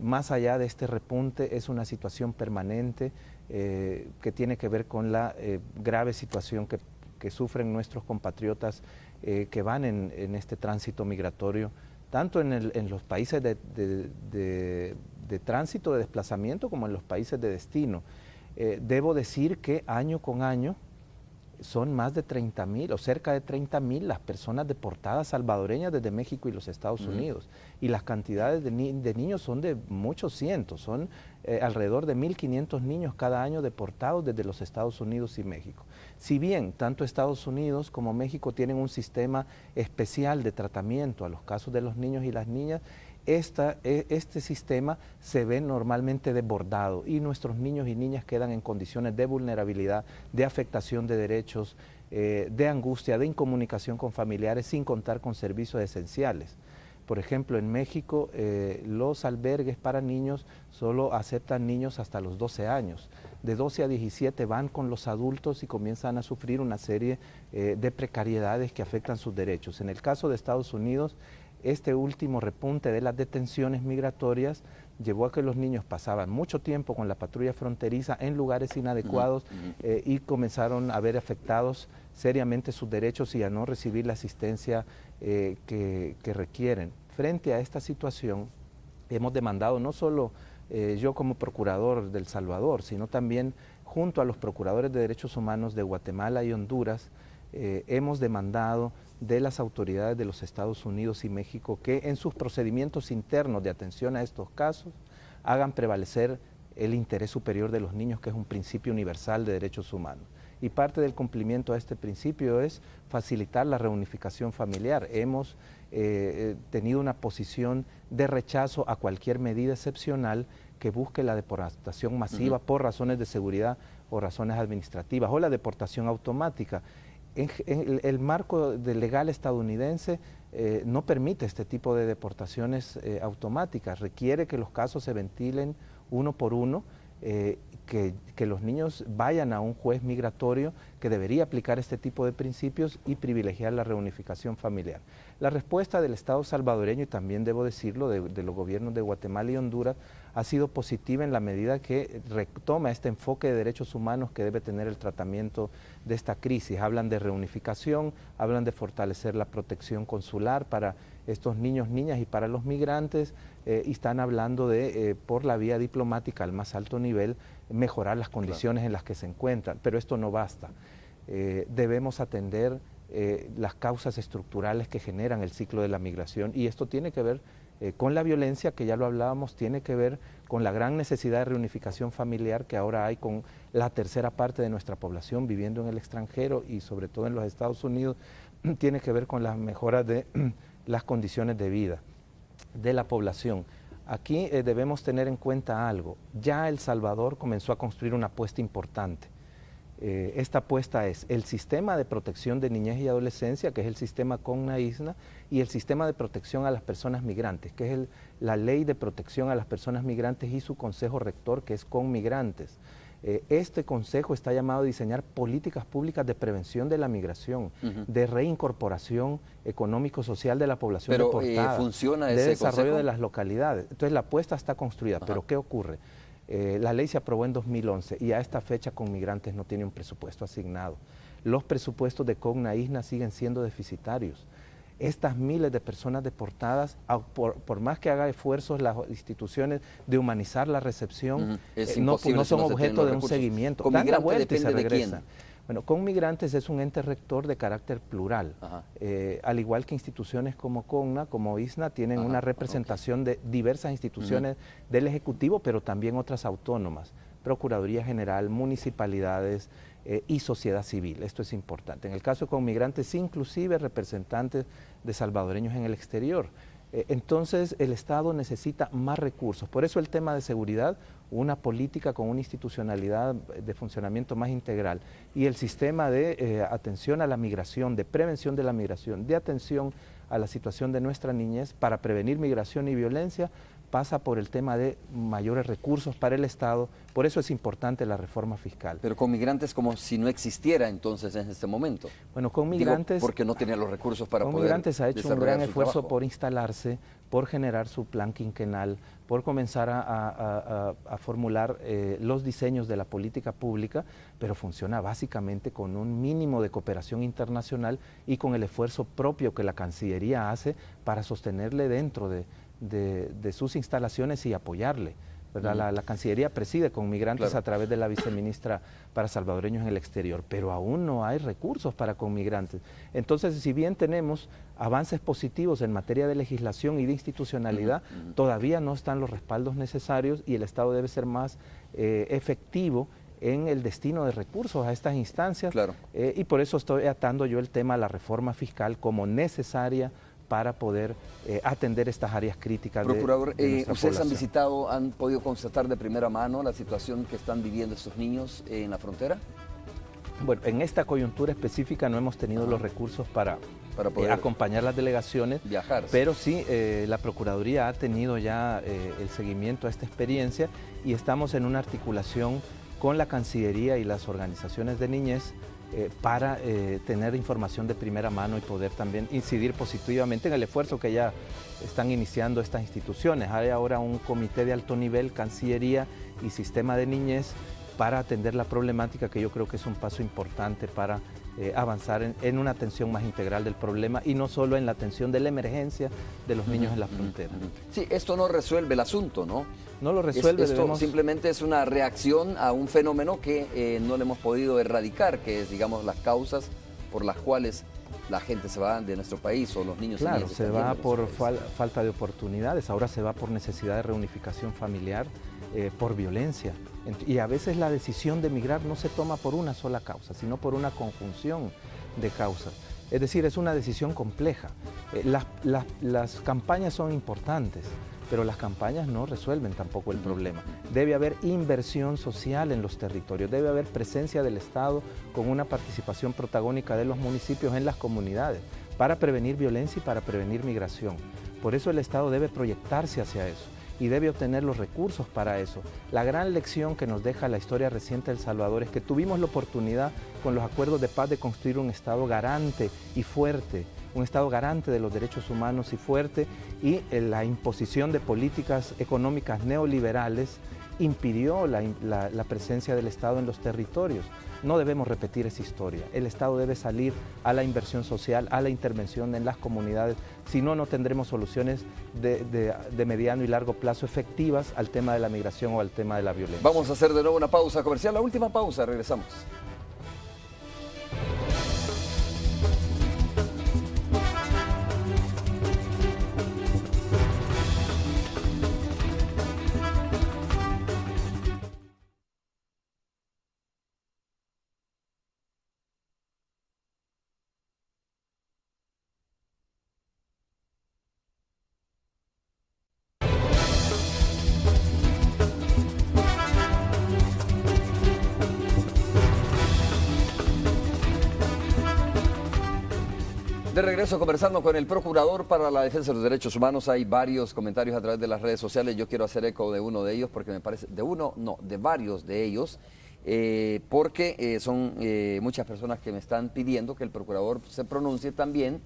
más allá de este repunte, es una situación permanente que tiene que ver con la grave situación que sufren nuestros compatriotas que van en este tránsito migratorio, tanto en los países de tránsito, de desplazamiento, como en los países de destino. Debo decir que año con año son más de 30.000 o cerca de 30.000 las personas deportadas salvadoreñas desde México y los Estados Unidos. Y las cantidades de niños son de muchos cientos, son alrededor de 1.500 niños cada año deportados desde los Estados Unidos y México. Si bien tanto Estados Unidos como México tienen un sistema especial de tratamiento a los casos de los niños y las niñas, este sistema se ve normalmente desbordado y nuestros niños y niñas quedan en condiciones de vulnerabilidad, de afectación de derechos, de angustia, de incomunicación con familiares, sin contar con servicios esenciales. Por ejemplo, en México los albergues para niños solo aceptan niños hasta los 12 años. De 12 a 17 van con los adultos y comienzan a sufrir una serie de precariedades que afectan sus derechos. En el caso de Estados Unidos, este último repunte de las detenciones migratorias llevó a que los niños pasaban mucho tiempo con la patrulla fronteriza en lugares inadecuados y comenzaron a ver afectados seriamente sus derechos y a no recibir la asistencia que requieren. Frente a esta situación, hemos demandado no solo yo como procurador de El Salvador, sino también junto a los procuradores de derechos humanos de Guatemala y Honduras, hemos demandado de las autoridades de los Estados Unidos y México que en sus procedimientos internos de atención a estos casos hagan prevalecer el interés superior de los niños, que es un principio universal de derechos humanos. y parte del cumplimiento a este principio es facilitar la reunificación familiar. Hemos tenido una posición de rechazo a cualquier medida excepcional que busque la deportación masiva por razones de seguridad o razones administrativas, o la deportación automática. El marco legal estadounidense no permite este tipo de deportaciones automáticas, requiere que los casos se ventilen uno por uno, que los niños vayan a un juez migratorio que debería aplicar este tipo de principios y privilegiar la reunificación familiar. La respuesta del Estado salvadoreño, y también debo decirlo, de los gobiernos de Guatemala y Honduras, ha sido positiva en la medida que retoma este enfoque de derechos humanos que debe tener el tratamiento de esta crisis. Hablan de reunificación, hablan de fortalecer la protección consular para estos niños, niñas y para los migrantes, y están hablando de, por la vía diplomática al más alto nivel, mejorar las condiciones en las que se encuentran, pero esto no basta. Debemos atender las causas estructurales que generan el ciclo de la migración, y esto tiene que ver con la violencia, que ya lo hablábamos, tiene que ver con la gran necesidad de reunificación familiar que ahora hay con la tercera parte de nuestra población viviendo en el extranjero y sobre todo en los Estados Unidos, tiene que ver con la mejora de las condiciones de vida de la población. Aquí debemos tener en cuenta algo. Ya El Salvador comenzó a construir una apuesta importante. Esta apuesta es el sistema de protección de niñez y adolescencia, que es el sistema CONNA-ISNA, y el sistema de protección a las personas migrantes, que es la ley de protección a las personas migrantes y su consejo rector, que es CONMigrantes. Este consejo está llamado a diseñar políticas públicas de prevención de la migración, de reincorporación económico-social de la población deportada, ¿funciona de ese desarrollo consejo? de las localidades. Entonces la apuesta está construida, pero ¿qué ocurre? La ley se aprobó en 2011 y a esta fecha CONMigrantes no tiene un presupuesto asignado. Los presupuestos de CONNA-ISNA siguen siendo deficitarios. Estas miles de personas deportadas, por más que haga esfuerzos las instituciones de humanizar la recepción, no son objeto de un seguimiento. Dan la vuelta y se regresan. Bueno, CONMigrantes es un ente rector de carácter plural. Al igual que instituciones como CONNA, como ISNA, tienen una representación de diversas instituciones del Ejecutivo, pero también otras autónomas, Procuraduría General, municipalidades y sociedad civil. Esto es importante. En el caso de CONMigrantes, inclusive representantes de salvadoreños en el exterior. Entonces, el Estado necesita más recursos. Por eso el tema de seguridad, una política con una institucionalidad de funcionamiento más integral, y el sistema de atención a la migración, de prevención de la migración, de atención a la situación de nuestra niñez para prevenir migración y violencia, pasa por el tema de mayores recursos para el Estado. Por eso es importante la reforma fiscal. Pero CONMigrantes como si no existiera entonces en este momento. Bueno, CONMigrantes... porque no tenía los recursos para poder CONMigrantes ha hecho un gran esfuerzo trabajo. por instalarse, por generar su plan quinquenal, por comenzar a formular los diseños de la política pública, pero funciona básicamente con un mínimo de cooperación internacional y con el esfuerzo propio que la Cancillería hace para sostenerle dentro de sus instalaciones y apoyarle. ¿Verdad? La Cancillería preside CONMigrantes a través de la viceministra para salvadoreños en el exterior, pero aún no hay recursos para CONMigrantes. Entonces, si bien tenemos avances positivos en materia de legislación y de institucionalidad, todavía no están los respaldos necesarios y el Estado debe ser más efectivo en el destino de recursos a estas instancias. Y por eso estoy atando yo el tema a la reforma fiscal como necesaria para poder atender estas áreas críticas. Procurador, de nuestra ¿ustedes población. han visitado, han podido constatar de primera mano la situación que están viviendo estos niños en la frontera? Bueno, en esta coyuntura específica no hemos tenido los recursos para poder acompañar las delegaciones, viajar. Pero sí, la Procuraduría ha tenido ya el seguimiento a esta experiencia y estamos en una articulación con la Cancillería y las organizaciones de niñez para tener información de primera mano y poder también incidir positivamente en el esfuerzo que ya están iniciando estas instituciones. Hay ahora un comité de alto nivel, Cancillería y Sistema de Niñez, para atender la problemática, que yo creo que es un paso importante para avanzar en una atención más integral del problema y no solo en la atención de la emergencia de los niños en la frontera. Sí, esto no resuelve el asunto, ¿no? No lo resuelve. Esto simplemente es una reacción a un fenómeno que no le hemos podido erradicar, que es, digamos, las causas por las cuales la gente se va de nuestro país o los niños. Claro, se va por falta de oportunidades, ahora se va por necesidad de reunificación familiar. por violencia. Y a veces la decisión de emigrar no se toma por una sola causa, sino por una conjunción de causas. Es decir, es una decisión compleja. Las campañas son importantes, pero las campañas no resuelven tampoco el problema. Debe haber inversión social en los territorios, debe haber presencia del Estado con una participación protagónica de los municipios en las comunidades para prevenir violencia y para prevenir migración. Por eso el Estado debe proyectarse hacia eso y debe obtener los recursos para eso. La gran lección que nos deja la historia reciente de El Salvador es que tuvimos la oportunidad con los acuerdos de paz de construir un Estado garante y fuerte, un Estado garante de los derechos humanos y fuerte, y la imposición de políticas económicas neoliberales impidió la presencia del Estado en los territorios. No debemos repetir esa historia. El Estado debe salir a la inversión social, a la intervención en las comunidades, si no, no tendremos soluciones de mediano y largo plazo efectivas al tema de la migración o al tema de la violencia. Vamos a hacer de nuevo una pausa comercial, la última pausa, regresamos. De regreso conversando con el Procurador para la Defensa de los Derechos Humanos. Hay varios comentarios a través de las redes sociales. Yo quiero hacer eco de uno de ellos porque me parece, de varios de ellos, porque son muchas personas que me están pidiendo que el Procurador se pronuncie también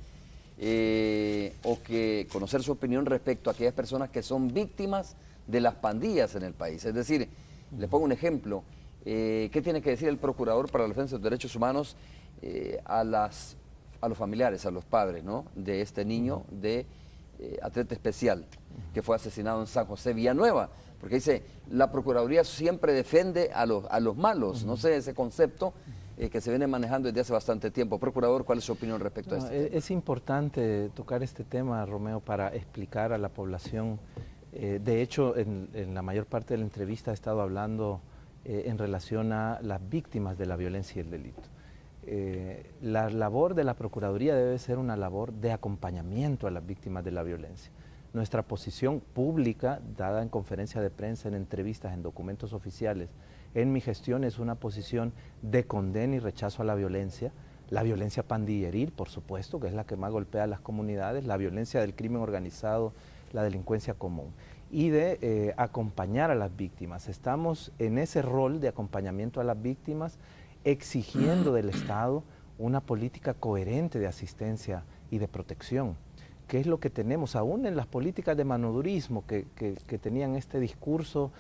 o que conocer su opinión respecto a aquellas personas que son víctimas de las pandillas en el país. Es decir, les pongo un ejemplo. ¿Qué tiene que decir el Procurador para la Defensa de los Derechos Humanos a los familiares, a los padres, ¿no?, de este niño de atleta especial que fue asesinado en San José Villanueva? Porque dice, la Procuraduría siempre defiende a los malos, no sé, ese concepto que se viene manejando desde hace bastante tiempo. Procurador, ¿cuál es su opinión respecto a este tema? Es importante tocar este tema, Romeo, para explicar a la población. De hecho, en la mayor parte de la entrevista he estado hablando en relación a las víctimas de la violencia y el delito. La labor de la Procuraduría debe ser una labor de acompañamiento a las víctimas de la violencia. Nuestra posición pública, dada en conferencia de prensa, en entrevistas, en documentos oficiales, en mi gestión es una posición de condena y rechazo a la violencia pandilleril, por supuesto, que es la que más golpea a las comunidades, la violencia del crimen organizado, la delincuencia común, y de acompañar a las víctimas. Estamos en ese rol de acompañamiento a las víctimas, exigiendo del Estado una política coherente de asistencia y de protección, que es lo que tenemos aún en las políticas de manodurismo que tenían este discurso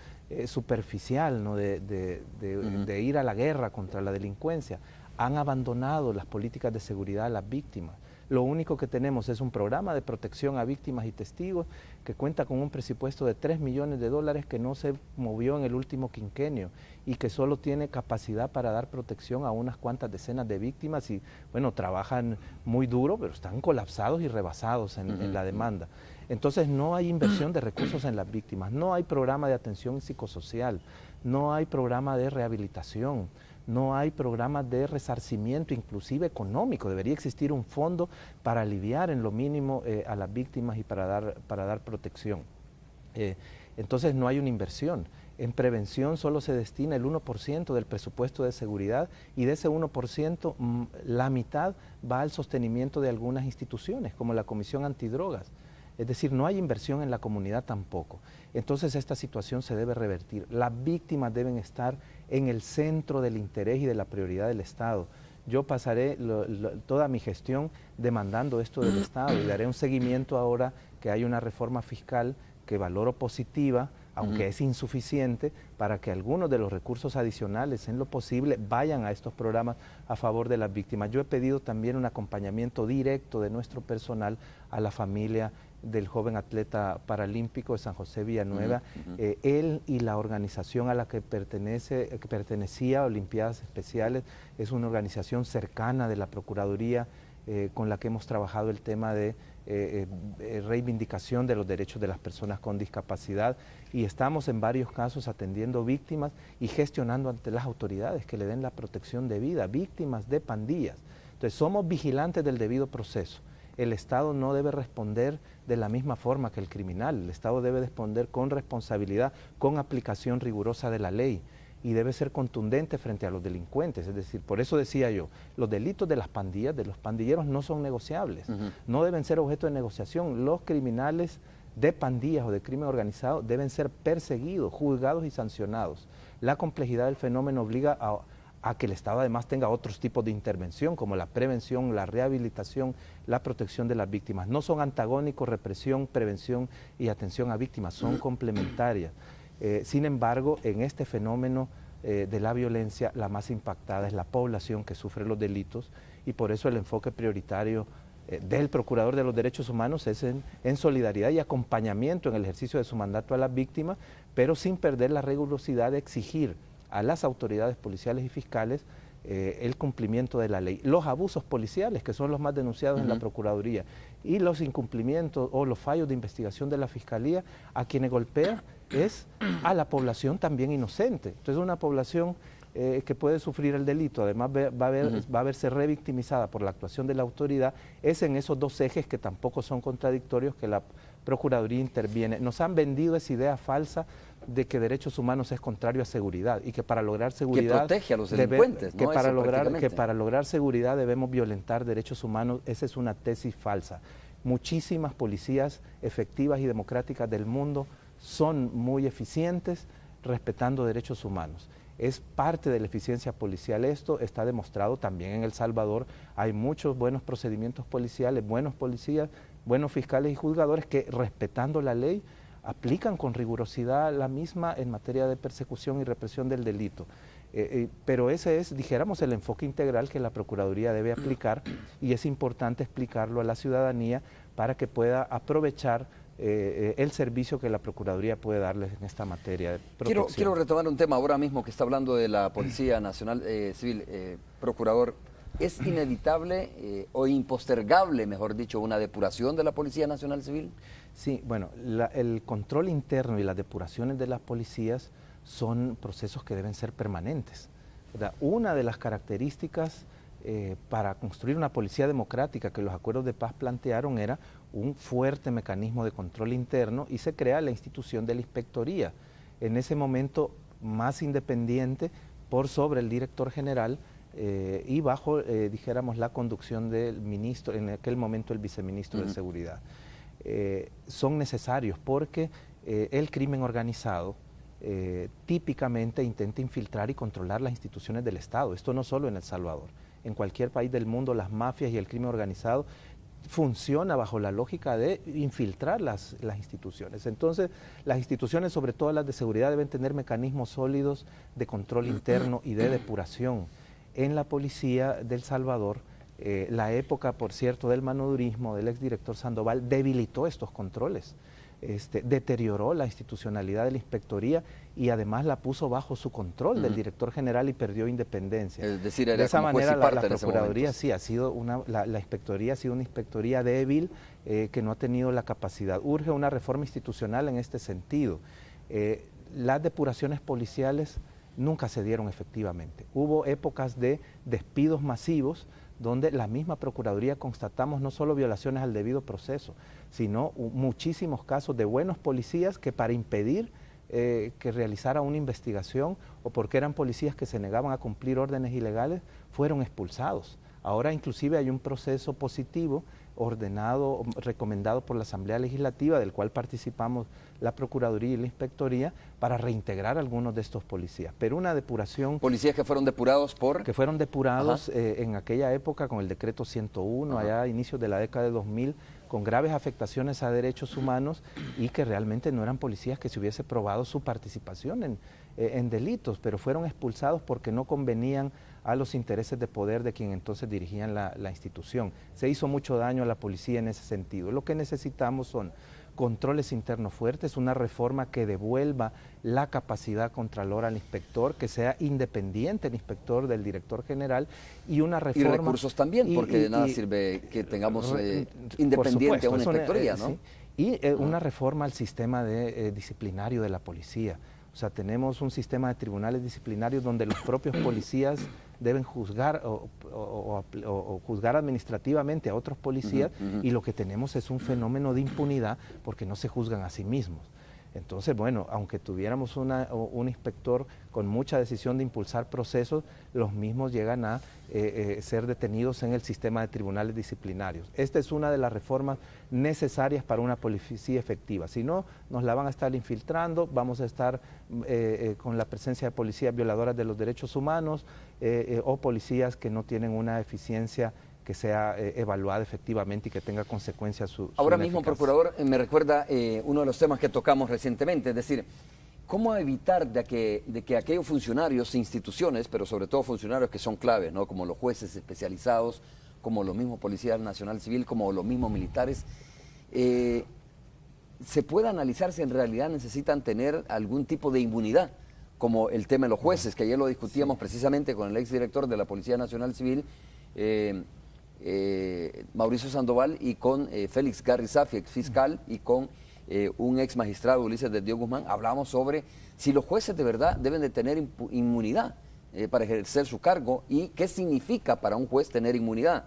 superficial, ¿no?, de ir a la guerra contra la delincuencia. Han abandonado las políticas de seguridad a las víctimas. Lo único que tenemos es un programa de protección a víctimas y testigos que cuenta con un presupuesto de $3 millones que no se movió en el último quinquenio y que solo tiene capacidad para dar protección a unas cuantas decenas de víctimas y, bueno, trabajan muy duro, pero están colapsados y rebasados en la demanda. Entonces no hay inversión de recursos en las víctimas, no hay programa de atención psicosocial, no hay programa de rehabilitación, no hay programas de resarcimiento, inclusive económico. Debería existir un fondo para aliviar en lo mínimo a las víctimas y para dar protección. Entonces no hay una inversión. En prevención solo se destina el 1% del presupuesto de seguridad y de ese 1% la mitad va al sostenimiento de algunas instituciones como la Comisión Antidrogas. Es decir, no hay inversión en la comunidad tampoco. Entonces esta situación se debe revertir. Las víctimas deben estar en el centro del interés y de la prioridad del Estado. Yo pasaré toda mi gestión demandando esto del Estado y daré un seguimiento ahora que hay una reforma fiscal que valoro positiva, aunque es insuficiente, para que algunos de los recursos adicionales, en lo posible, vayan a estos programas a favor de las víctimas. Yo he pedido también un acompañamiento directo de nuestro personal a la familia del joven atleta paralímpico de San José Villanueva. Él y la organización a la que pertenecía, Olimpiadas Especiales, es una organización cercana de la Procuraduría, con la que hemos trabajado el tema de reivindicación de los derechos de las personas con discapacidad, y estamos en varios casos atendiendo víctimas y gestionando ante las autoridades que le den la protección debida, víctimas de pandillas. Entonces somos vigilantes del debido proceso. El Estado no debe responder de la misma forma que el criminal, el Estado debe responder con responsabilidad, con aplicación rigurosa de la ley, y debe ser contundente frente a los delincuentes. Es decir, por eso decía yo, los delitos de las pandillas, de los pandilleros, no son negociables, no deben ser objeto de negociación. Los criminales de pandillas o de crimen organizado deben ser perseguidos, juzgados y sancionados. La complejidad del fenómeno obliga a que el Estado además tenga otros tipos de intervención, como la prevención, la rehabilitación, la protección de las víctimas. No son antagónicos represión, prevención y atención a víctimas, son complementarias. Sin embargo, en este fenómeno de la violencia, la más impactada es la población que sufre los delitos, y por eso el enfoque prioritario del Procurador de los Derechos Humanos es en solidaridad y acompañamiento en el ejercicio de su mandato a las víctimas, pero sin perder la rigurosidad de exigir a las autoridades policiales y fiscales el cumplimiento de la ley. Los abusos policiales, que son los más denunciados en la Procuraduría, y los incumplimientos o los fallos de investigación de la Fiscalía, a quienes golpea es a la población también inocente. Entonces una población que puede sufrir el delito, además va a verse revictimizada por la actuación de la autoridad. Es en esos dos ejes, que tampoco son contradictorios, que la Procuraduría interviene. Nos han vendido esa idea falsa de que derechos humanos es contrario a seguridad, y que para lograr seguridad... Que protege a los delincuentes, ¿no? Que para lograr seguridad debemos violentar derechos humanos. Esa es una tesis falsa. Muchísimas policías efectivas y democráticas del mundo son muy eficientes respetando derechos humanos. Es parte de la eficiencia policial. Esto está demostrado también en El Salvador. Hay muchos buenos procedimientos policiales, buenos policías, buenos fiscales y juzgadores que, respetando la ley, aplican con rigurosidad la misma en materia de persecución y represión del delito. Pero ese es, dijéramos, el enfoque integral que la Procuraduría debe aplicar, y es importante explicarlo a la ciudadanía para que pueda aprovechar el servicio que la Procuraduría puede darles en esta materia de protección. Quiero retomar un tema ahora mismo que está hablando de la Policía Nacional Civil. Procurador, ¿es inevitable o impostergable, mejor dicho, una depuración de la Policía Nacional Civil? Sí, bueno, el control interno y las depuraciones de las policías son procesos que deben ser permanentes, ¿verdad? Una de las características para construir una policía democrática que los acuerdos de paz plantearon era un fuerte mecanismo de control interno, y se crea la institución de la inspectoría, en ese momento más independiente por sobre el director general, y bajo, dijéramos, la conducción del ministro, en aquel momento el viceministro de Seguridad. Son necesarios porque el crimen organizado típicamente intenta infiltrar y controlar las instituciones del Estado. Esto no solo en El Salvador, en cualquier país del mundo las mafias y el crimen organizado funciona bajo la lógica de infiltrar las instituciones. Entonces, las instituciones, sobre todo las de seguridad, deben tener mecanismos sólidos de control interno y de depuración. En la policía de El Salvador, la época, por cierto, del manodurismo, del exdirector Sandoval, debilitó estos controles, deterioró la institucionalidad de la inspectoría, y además la puso bajo su control del director general, y perdió independencia. Es decir, de esa manera la en Procuraduría sí ha sido la inspectoría ha sido una inspectoría débil, que no ha tenido la capacidad. Urge una reforma institucional en este sentido. Las depuraciones policiales nunca se dieron efectivamente. Hubo épocas de despidos masivos donde la misma Procuraduría constatamos no solo violaciones al debido proceso, sino muchísimos casos de buenos policías que, para impedir que realizara una investigación, o porque eran policías que se negaban a cumplir órdenes ilegales, fueron expulsados. Ahora inclusive hay un proceso positivo ordenado, recomendado por la Asamblea Legislativa, del cual participamos la Procuraduría y la Inspectoría, para reintegrar a algunos de estos policías. Pero una depuración... ¿Policías que fueron depurados por...? Que fueron depurados en aquella época con el decreto 101, allá a inicios de la década de 2000, con graves afectaciones a derechos humanos, y que realmente no eran policías que se hubiese probado su participación en delitos, pero fueron expulsados porque no convenían a los intereses de poder de quien entonces dirigían la institución. Se hizo mucho daño a la policía en ese sentido. Lo que necesitamos son controles internos fuertes, una reforma que devuelva la capacidad contralora al inspector, que sea independiente el inspector del director general, y una reforma... Y recursos también, porque de nada sirve que tengamos independiente a una inspectoría, ¿no? Sí. Y una reforma al sistema disciplinario de la policía. O sea, tenemos un sistema de tribunales disciplinarios donde los propios policías deben juzgar o juzgar administrativamente a otros policías, y lo que tenemos es un fenómeno de impunidad porque no se juzgan a sí mismos. Entonces, bueno, aunque tuviéramos un inspector con mucha decisión de impulsar procesos, los mismos llegan a ser detenidos en el sistema de tribunales disciplinarios. Esta es una de las reformas necesarias para una policía efectiva. Si no, nos la van a estar infiltrando, vamos a estar con la presencia de policías violadoras de los derechos humanos o policías que no tienen una eficiencia que sea evaluada efectivamente y que tenga consecuencias. Ahora mismo, procurador, me recuerda uno de los temas que tocamos recientemente, es decir, ¿cómo evitar de que aquellos funcionarios, instituciones, pero sobre todo funcionarios que son claves, ¿no? Como los jueces especializados, como los mismos policías nacional civil, como los mismos militares, se pueda analizar si en realidad necesitan tener algún tipo de inmunidad, como el tema de los jueces, que ayer lo discutíamos precisamente con el exdirector de la Policía Nacional Civil, Mauricio Sandoval, y con Félix Garrizafi, ex fiscal, y con un ex magistrado, Ulises de Dios Guzmán. Hablábamos sobre si los jueces de verdad deben de tener inmunidad para ejercer su cargo, y qué significa para un juez tener inmunidad.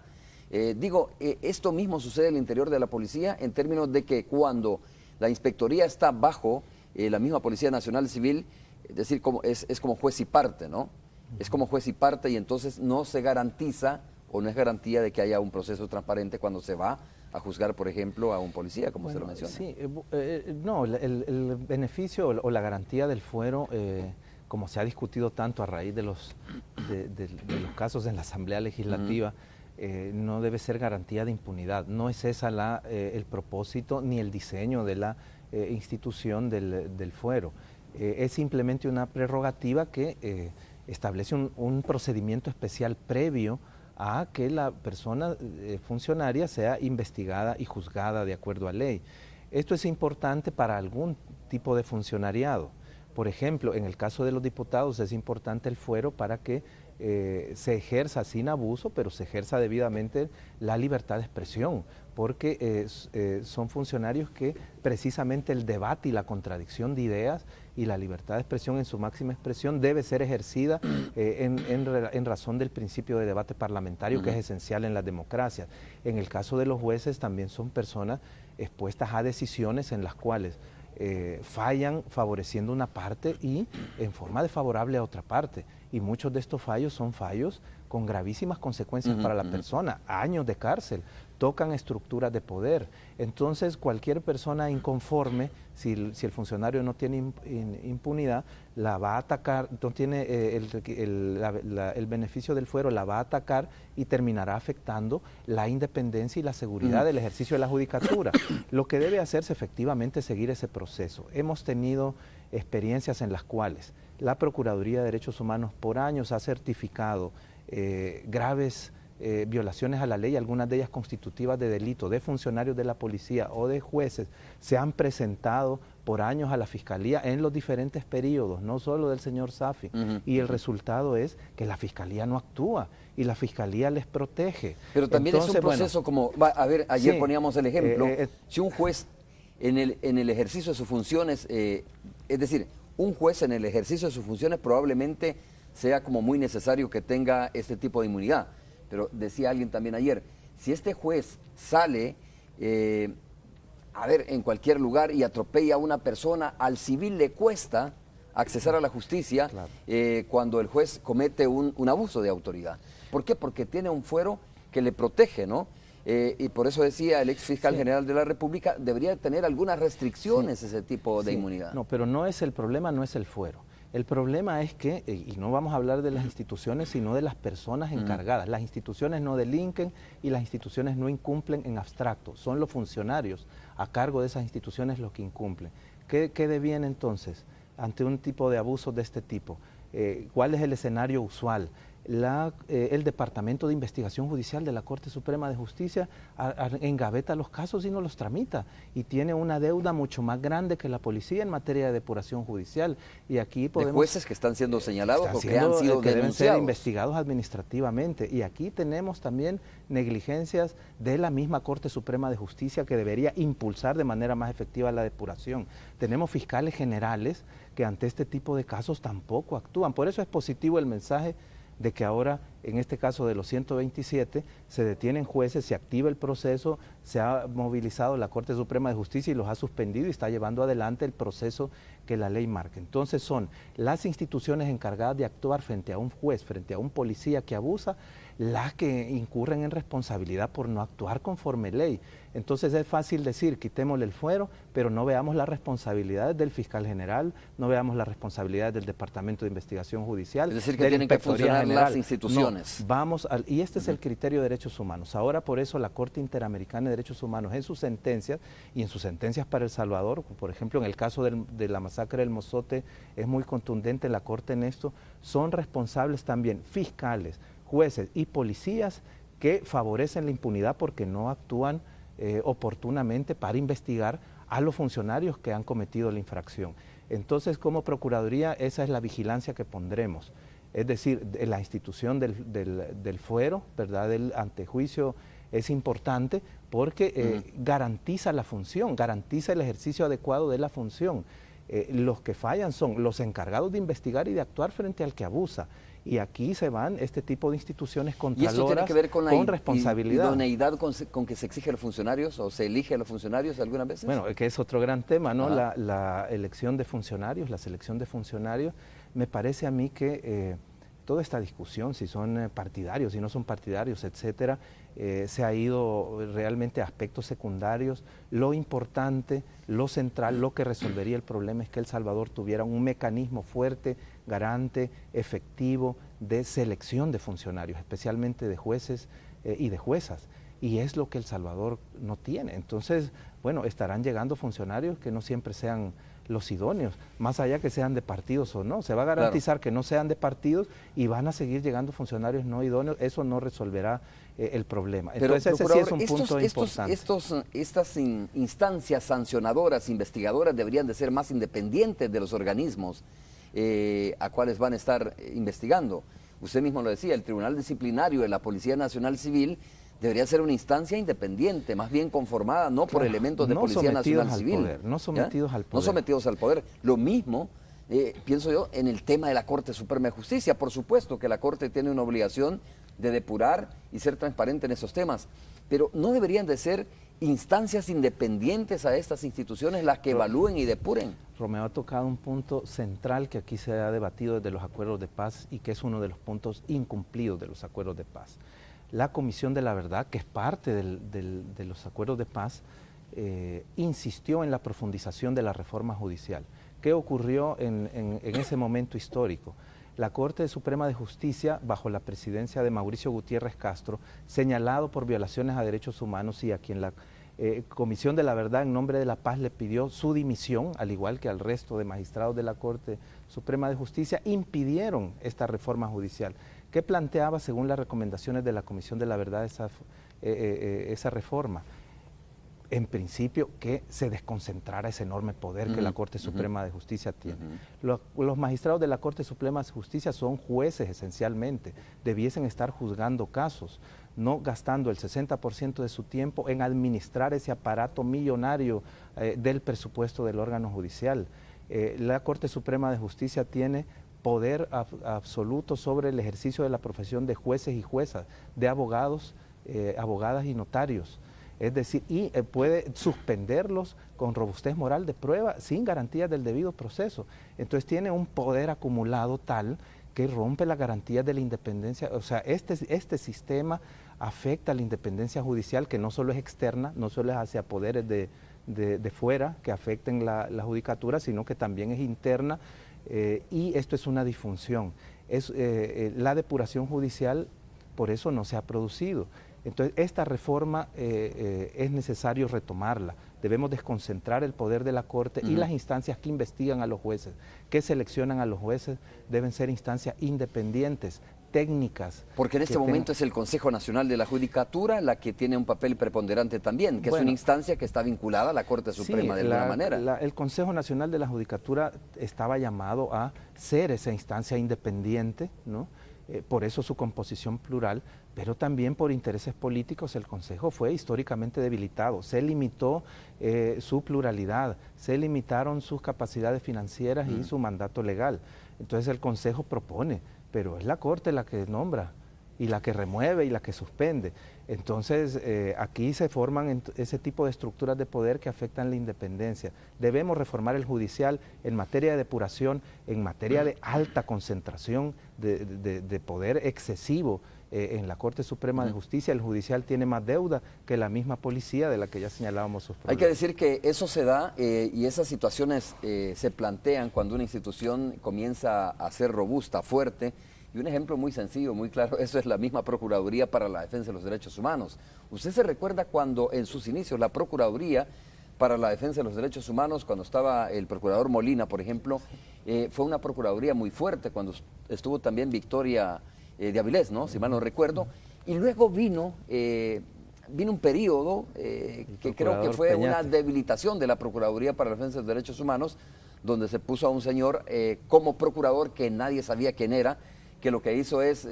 Esto mismo sucede al interior de la policía, en términos de que cuando la inspectoría está bajo la misma Policía Nacional Civil, es decir, es como juez y parte, ¿no? Es como juez y parte, y entonces no se garantiza o no es garantía de que haya un proceso transparente cuando se va a juzgar, por ejemplo, a un policía, como se lo menciona. Sí, no, el beneficio o la garantía del fuero, como se ha discutido tanto a raíz de los casos en la Asamblea Legislativa, no debe ser garantía de impunidad. No es esa el propósito ni el diseño de la institución del fuero. Es simplemente una prerrogativa que establece un procedimiento especial previo a que la persona funcionaria sea investigada y juzgada de acuerdo a ley. Esto es importante para algún tipo de funcionariado. Por ejemplo, en el caso de los diputados es importante el fuero para que se ejerza sin abuso, pero se ejerza debidamente la libertad de expresión, porque son funcionarios que precisamente el debate y la contradicción de ideas y la libertad de expresión en su máxima expresión debe ser ejercida en razón del principio de debate parlamentario, que es esencial en las democracias. En el caso de los jueces también son personas expuestas a decisiones en las cuales fallan favoreciendo una parte y en forma desfavorable a otra parte. Y muchos de estos fallos son fallos con gravísimas consecuencias para la persona, años de cárcel, tocan estructuras de poder. Entonces, cualquier persona inconforme, si el funcionario no tiene impunidad, la va a atacar, no tiene el beneficio del fuero, la va a atacar y terminará afectando la independencia y la seguridad del ejercicio de la judicatura. Lo que debe hacerse efectivamente es seguir ese proceso. Hemos tenido experiencias en las cuales la Procuraduría de Derechos Humanos por años ha certificado graves violaciones a la ley, algunas de ellas constitutivas de delito, de funcionarios de la policía o de jueces, se han presentado por años a la Fiscalía en los diferentes periodos, no solo del señor Safi, y el resultado es que la Fiscalía no actúa y la Fiscalía les protege. Pero también entonces, es un proceso ayer poníamos el ejemplo, si un juez en el ejercicio de sus funciones, es decir, un juez en el ejercicio de sus funciones probablemente sea como muy necesario que tenga este tipo de inmunidad. Pero decía alguien también ayer, si este juez sale en cualquier lugar y atropella a una persona, al civil le cuesta accesar a la justicia cuando el juez comete un abuso de autoridad. ¿Por qué? Porque tiene un fuero que le protege, ¿no? Y por eso decía el ex fiscal general de la República, debería tener algunas restricciones ese tipo de inmunidad. No, pero no es el problema, no es el fuero. El problema es que, y no vamos a hablar de las instituciones, sino de las personas encargadas. Las instituciones no delinquen y las instituciones no incumplen en abstracto. Son los funcionarios a cargo de esas instituciones los que incumplen. ¿Qué deviene entonces ante un tipo de abusos de este tipo? ¿Cuál es el escenario usual? el Departamento de Investigación Judicial de la Corte Suprema de Justicia engaveta los casos y no los tramita, y tiene una deuda mucho más grande que la policía en materia de depuración judicial. Y aquí podemos... De jueces que están siendo señalados o que han sido que deben ser denunciados. investigados administrativamente. Y aquí tenemos también negligencias de la misma Corte Suprema de Justicia, que debería impulsar de manera más efectiva la depuración. Tenemos fiscales generales que ante este tipo de casos tampoco actúan. Por eso es positivo el mensaje de que ahora, en este caso de los 127, se detienen jueces, se activa el proceso, se ha movilizado la Corte Suprema de Justicia y los ha suspendido y está llevando adelante el proceso que la ley marca. Entonces son las instituciones encargadas de actuar frente a un juez, frente a un policía que abusa, las que incurren en responsabilidad por no actuar conforme ley. Entonces es fácil decir, quitémosle el fuero, pero no veamos las responsabilidades del fiscal general, no veamos las responsabilidades del Departamento de Investigación Judicial. Es decir, que tienen que funcionar las instituciones. No, y este es el criterio de derechos humanos. Ahora por eso la Corte Interamericana de Derechos Humanos en sus sentencias, y en sus sentencias para El Salvador, por ejemplo en el caso de la masacre del Mozote, es muy contundente la Corte en esto, son responsables también fiscales, jueces y policías que favorecen la impunidad porque no actúan oportunamente para investigar a los funcionarios que han cometido la infracción. Entonces, como Procuraduría, esa es la vigilancia que pondremos. Es decir, la institución del fuero, ¿verdad?, del antejuicio es importante porque garantiza la función, garantiza el ejercicio adecuado de la función. Los que fallan son los encargados de investigar y de actuar frente al que abusa. Y aquí se van este tipo de instituciones contraloras. ¿Y esto tiene que ver con la responsabilidad? idoneidad con que se exige a los funcionarios o se elige a los funcionarios algunas veces? Bueno, que es otro gran tema, ¿no? La elección de funcionarios, la selección de funcionarios. Me parece a mí que toda esta discusión, si son partidarios, si no son partidarios, etcétera, se ha ido realmente a aspectos secundarios. Lo importante, lo central, lo que resolvería el problema es que El Salvador tuviera un mecanismo fuerte, garante, efectivo de selección de funcionarios, especialmente de jueces y de juezas. Y es lo que El Salvador no tiene. Entonces, bueno, estarán llegando funcionarios que no siempre sean los idóneos, más allá que sean de partidos o no. Se va a garantizar que no sean de partidos y van a seguir llegando funcionarios no idóneos. Eso no resolverá el problema. Entonces, ese sí es un punto importante. Estas instancias sancionadoras, investigadoras, deberían de ser más independientes de los organismos a cuales van a estar investigando. Usted mismo lo decía, el Tribunal Disciplinario de la Policía Nacional Civil debería ser una instancia independiente, más bien conformada no por elementos de Policía Nacional Civil. No sometidos al poder. No sometidos al poder. Lo mismo, pienso yo, en el tema de la Corte Suprema de Justicia. Por supuesto que la Corte tiene una obligación de depurar y ser transparente en esos temas, pero no deberían de ser instancias independientes a estas instituciones las que evalúen y depuren. Romeo ha tocado un punto central que aquí se ha debatido desde los acuerdos de paz y que es uno de los puntos incumplidos de los acuerdos de paz. La Comisión de la Verdad, que es parte de los acuerdos de paz, insistió en la profundización de la reforma judicial. ¿Qué ocurrió en ese momento histórico? La Corte Suprema de Justicia, bajo la presidencia de Mauricio Gutiérrez Castro, señalado por violaciones a derechos humanos y a quien la Comisión de la Verdad en nombre de la paz le pidió su dimisión, al igual que al resto de magistrados de la Corte Suprema de Justicia, impidieron esta reforma judicial. ¿Qué planteaba, según las recomendaciones de la Comisión de la Verdad, esa reforma? En principio, que se desconcentrara ese enorme poder que la Corte Suprema de Justicia tiene. Los magistrados de la Corte Suprema de Justicia son jueces esencialmente, debiesen estar juzgando casos, no gastando el 60% de su tiempo en administrar ese aparato millonario del presupuesto del órgano judicial. La Corte Suprema de Justicia tiene poder absoluto sobre el ejercicio de la profesión de jueces y juezas, de abogados, abogadas y notarios. Es decir, y puede suspenderlos con robustez moral de prueba sin garantías del debido proceso. Entonces tiene un poder acumulado tal que rompe las garantías de la independencia. O sea, este sistema afecta a la independencia judicial, que no solo es externa, no solo es hacia poderes de fuera que afecten la judicatura, sino que también es interna, y esto es una disfunción. La depuración judicial por eso no se ha producido. Entonces, esta reforma es necesario retomarla. Debemos desconcentrar el poder de la Corte y las instancias que investigan a los jueces, que seleccionan a los jueces, deben ser instancias independientes, técnicas. Porque en este momento es el Consejo Nacional de la Judicatura la que tiene un papel preponderante también, que es una instancia que está vinculada a la Corte Suprema de alguna manera. El Consejo Nacional de la Judicatura estaba llamado a ser esa instancia independiente, ¿no? Por eso su composición plural, pero también por intereses políticos el Consejo fue históricamente debilitado. Se limitó su pluralidad, se limitaron sus capacidades financieras y su mandato legal. Entonces el Consejo propone, pero es la Corte la que nombra y la que remueve y la que suspende. Entonces aquí se forman ese tipo de estructuras de poder que afectan la independencia. Debemos reformar el judicial en materia de depuración, en materia de alta concentración de poder excesivo en la Corte Suprema de Justicia. El judicial tiene más deuda que la misma policía de la que ya señalábamos sus problemas. Hay que decir que eso se da y esas situaciones se plantean cuando una institución comienza a ser robusta, fuerte. Y un ejemplo muy sencillo, muy claro, eso es la misma Procuraduría para la Defensa de los Derechos Humanos. ¿Usted se recuerda cuando en sus inicios la Procuraduría para la Defensa de los Derechos Humanos, cuando estaba el procurador Molina, por ejemplo, fue una Procuraduría muy fuerte, cuando estuvo también Victoria de Avilés, ¿no? Si mal no recuerdo, y luego vino un periodo que creo que fue una debilitación de la Procuraduría para la Defensa de los Derechos Humanos, donde se puso a un señor como procurador que nadie sabía quién era, que lo que hizo es,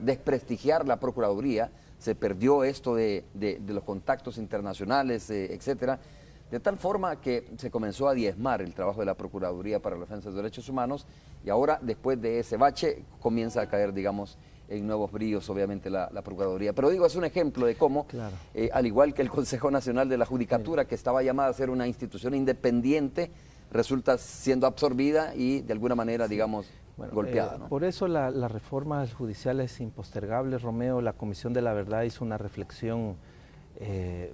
desprestigiar la Procuraduría. Se perdió esto de los contactos internacionales, etcétera, de tal forma que se comenzó a diezmar el trabajo de la Procuraduría para la Defensa de los Derechos Humanos, y ahora, después de ese bache, comienza a caer, digamos, en nuevos brillos, obviamente, la Procuraduría. Pero digo, es un ejemplo de cómo, al igual que el Consejo Nacional de la Judicatura, que estaba llamada a ser una institución independiente, resulta siendo absorbida y, de alguna manera, digamos, golpeada, ¿no? Por eso la reforma judicial es impostergable, Romeo. La Comisión de la Verdad hizo una reflexión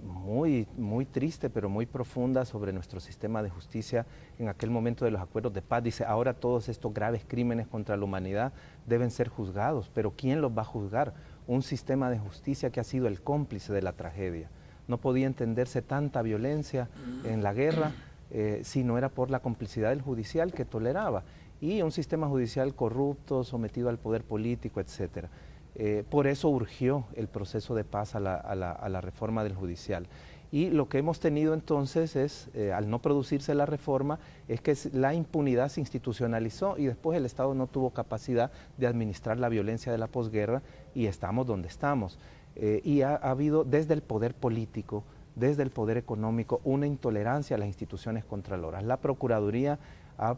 muy triste, pero muy profunda sobre nuestro sistema de justicia en aquel momento de los acuerdos de paz. Dice, ahora todos estos graves crímenes contra la humanidad deben ser juzgados, pero ¿quién los va a juzgar? Un sistema de justicia que ha sido el cómplice de la tragedia. No podía entenderse tanta violencia en la guerra si no era por la complicidad del judicial que toleraba, y un sistema judicial corrupto, sometido al poder político, etcétera. Por eso urgió el proceso de paz a la reforma del judicial. Y lo que hemos tenido entonces es, al no producirse la reforma, es que la impunidad se institucionalizó y después el Estado no tuvo capacidad de administrar la violencia de la posguerra y estamos donde estamos. Y ha habido desde el poder político, desde el poder económico, una intolerancia a las instituciones contraloras. La Procuraduría ha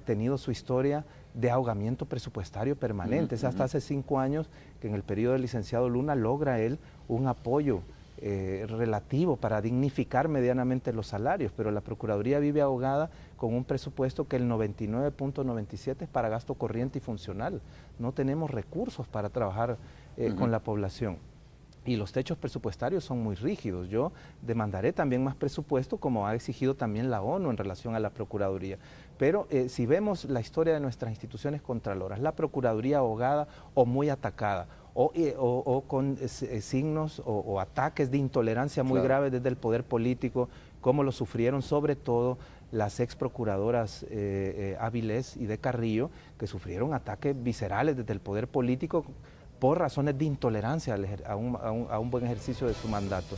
tenido su historia de ahogamiento presupuestario permanente. Es hasta hace 5 años que en el periodo del licenciado Luna logra él un apoyo relativo para dignificar medianamente los salarios, pero la Procuraduría vive ahogada con un presupuesto que el 99.97 es para gasto corriente y funcional. No tenemos recursos para trabajar con la población. Y los techos presupuestarios son muy rígidos. Yo demandaré también más presupuesto, como ha exigido también la ONU en relación a la Procuraduría. Pero si vemos la historia de nuestras instituciones contraloras, la Procuraduría ahogada o muy atacada, o con signos o ataques de intolerancia muy graves desde el poder político, como lo sufrieron sobre todo las ex procuradoras Avilés y de Carrillo, que sufrieron ataques viscerales desde el poder político por razones de intolerancia a un buen ejercicio de su mandato.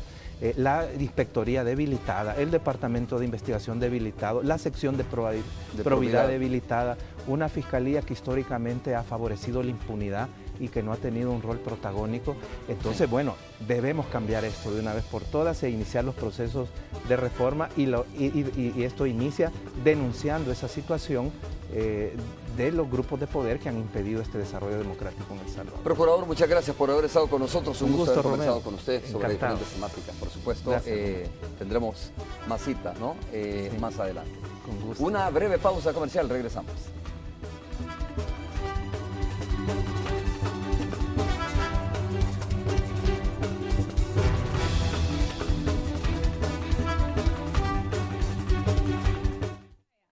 La inspectoría debilitada, el departamento de investigación debilitado, la sección de probidad debilitada, una fiscalía que históricamente ha favorecido la impunidad y que no ha tenido un rol protagónico. Entonces, bueno, debemos cambiar esto de una vez por todas e iniciar los procesos de reforma y esto inicia denunciando esa situación de los grupos de poder que han impedido este desarrollo democrático en El Salvador. Procurador, muchas gracias por haber estado con nosotros. Un gusto haber conversado con usted sobre diferentes temáticas. Por supuesto, tendremos más citas, ¿no? Más adelante. Con gusto. Una breve pausa comercial, regresamos.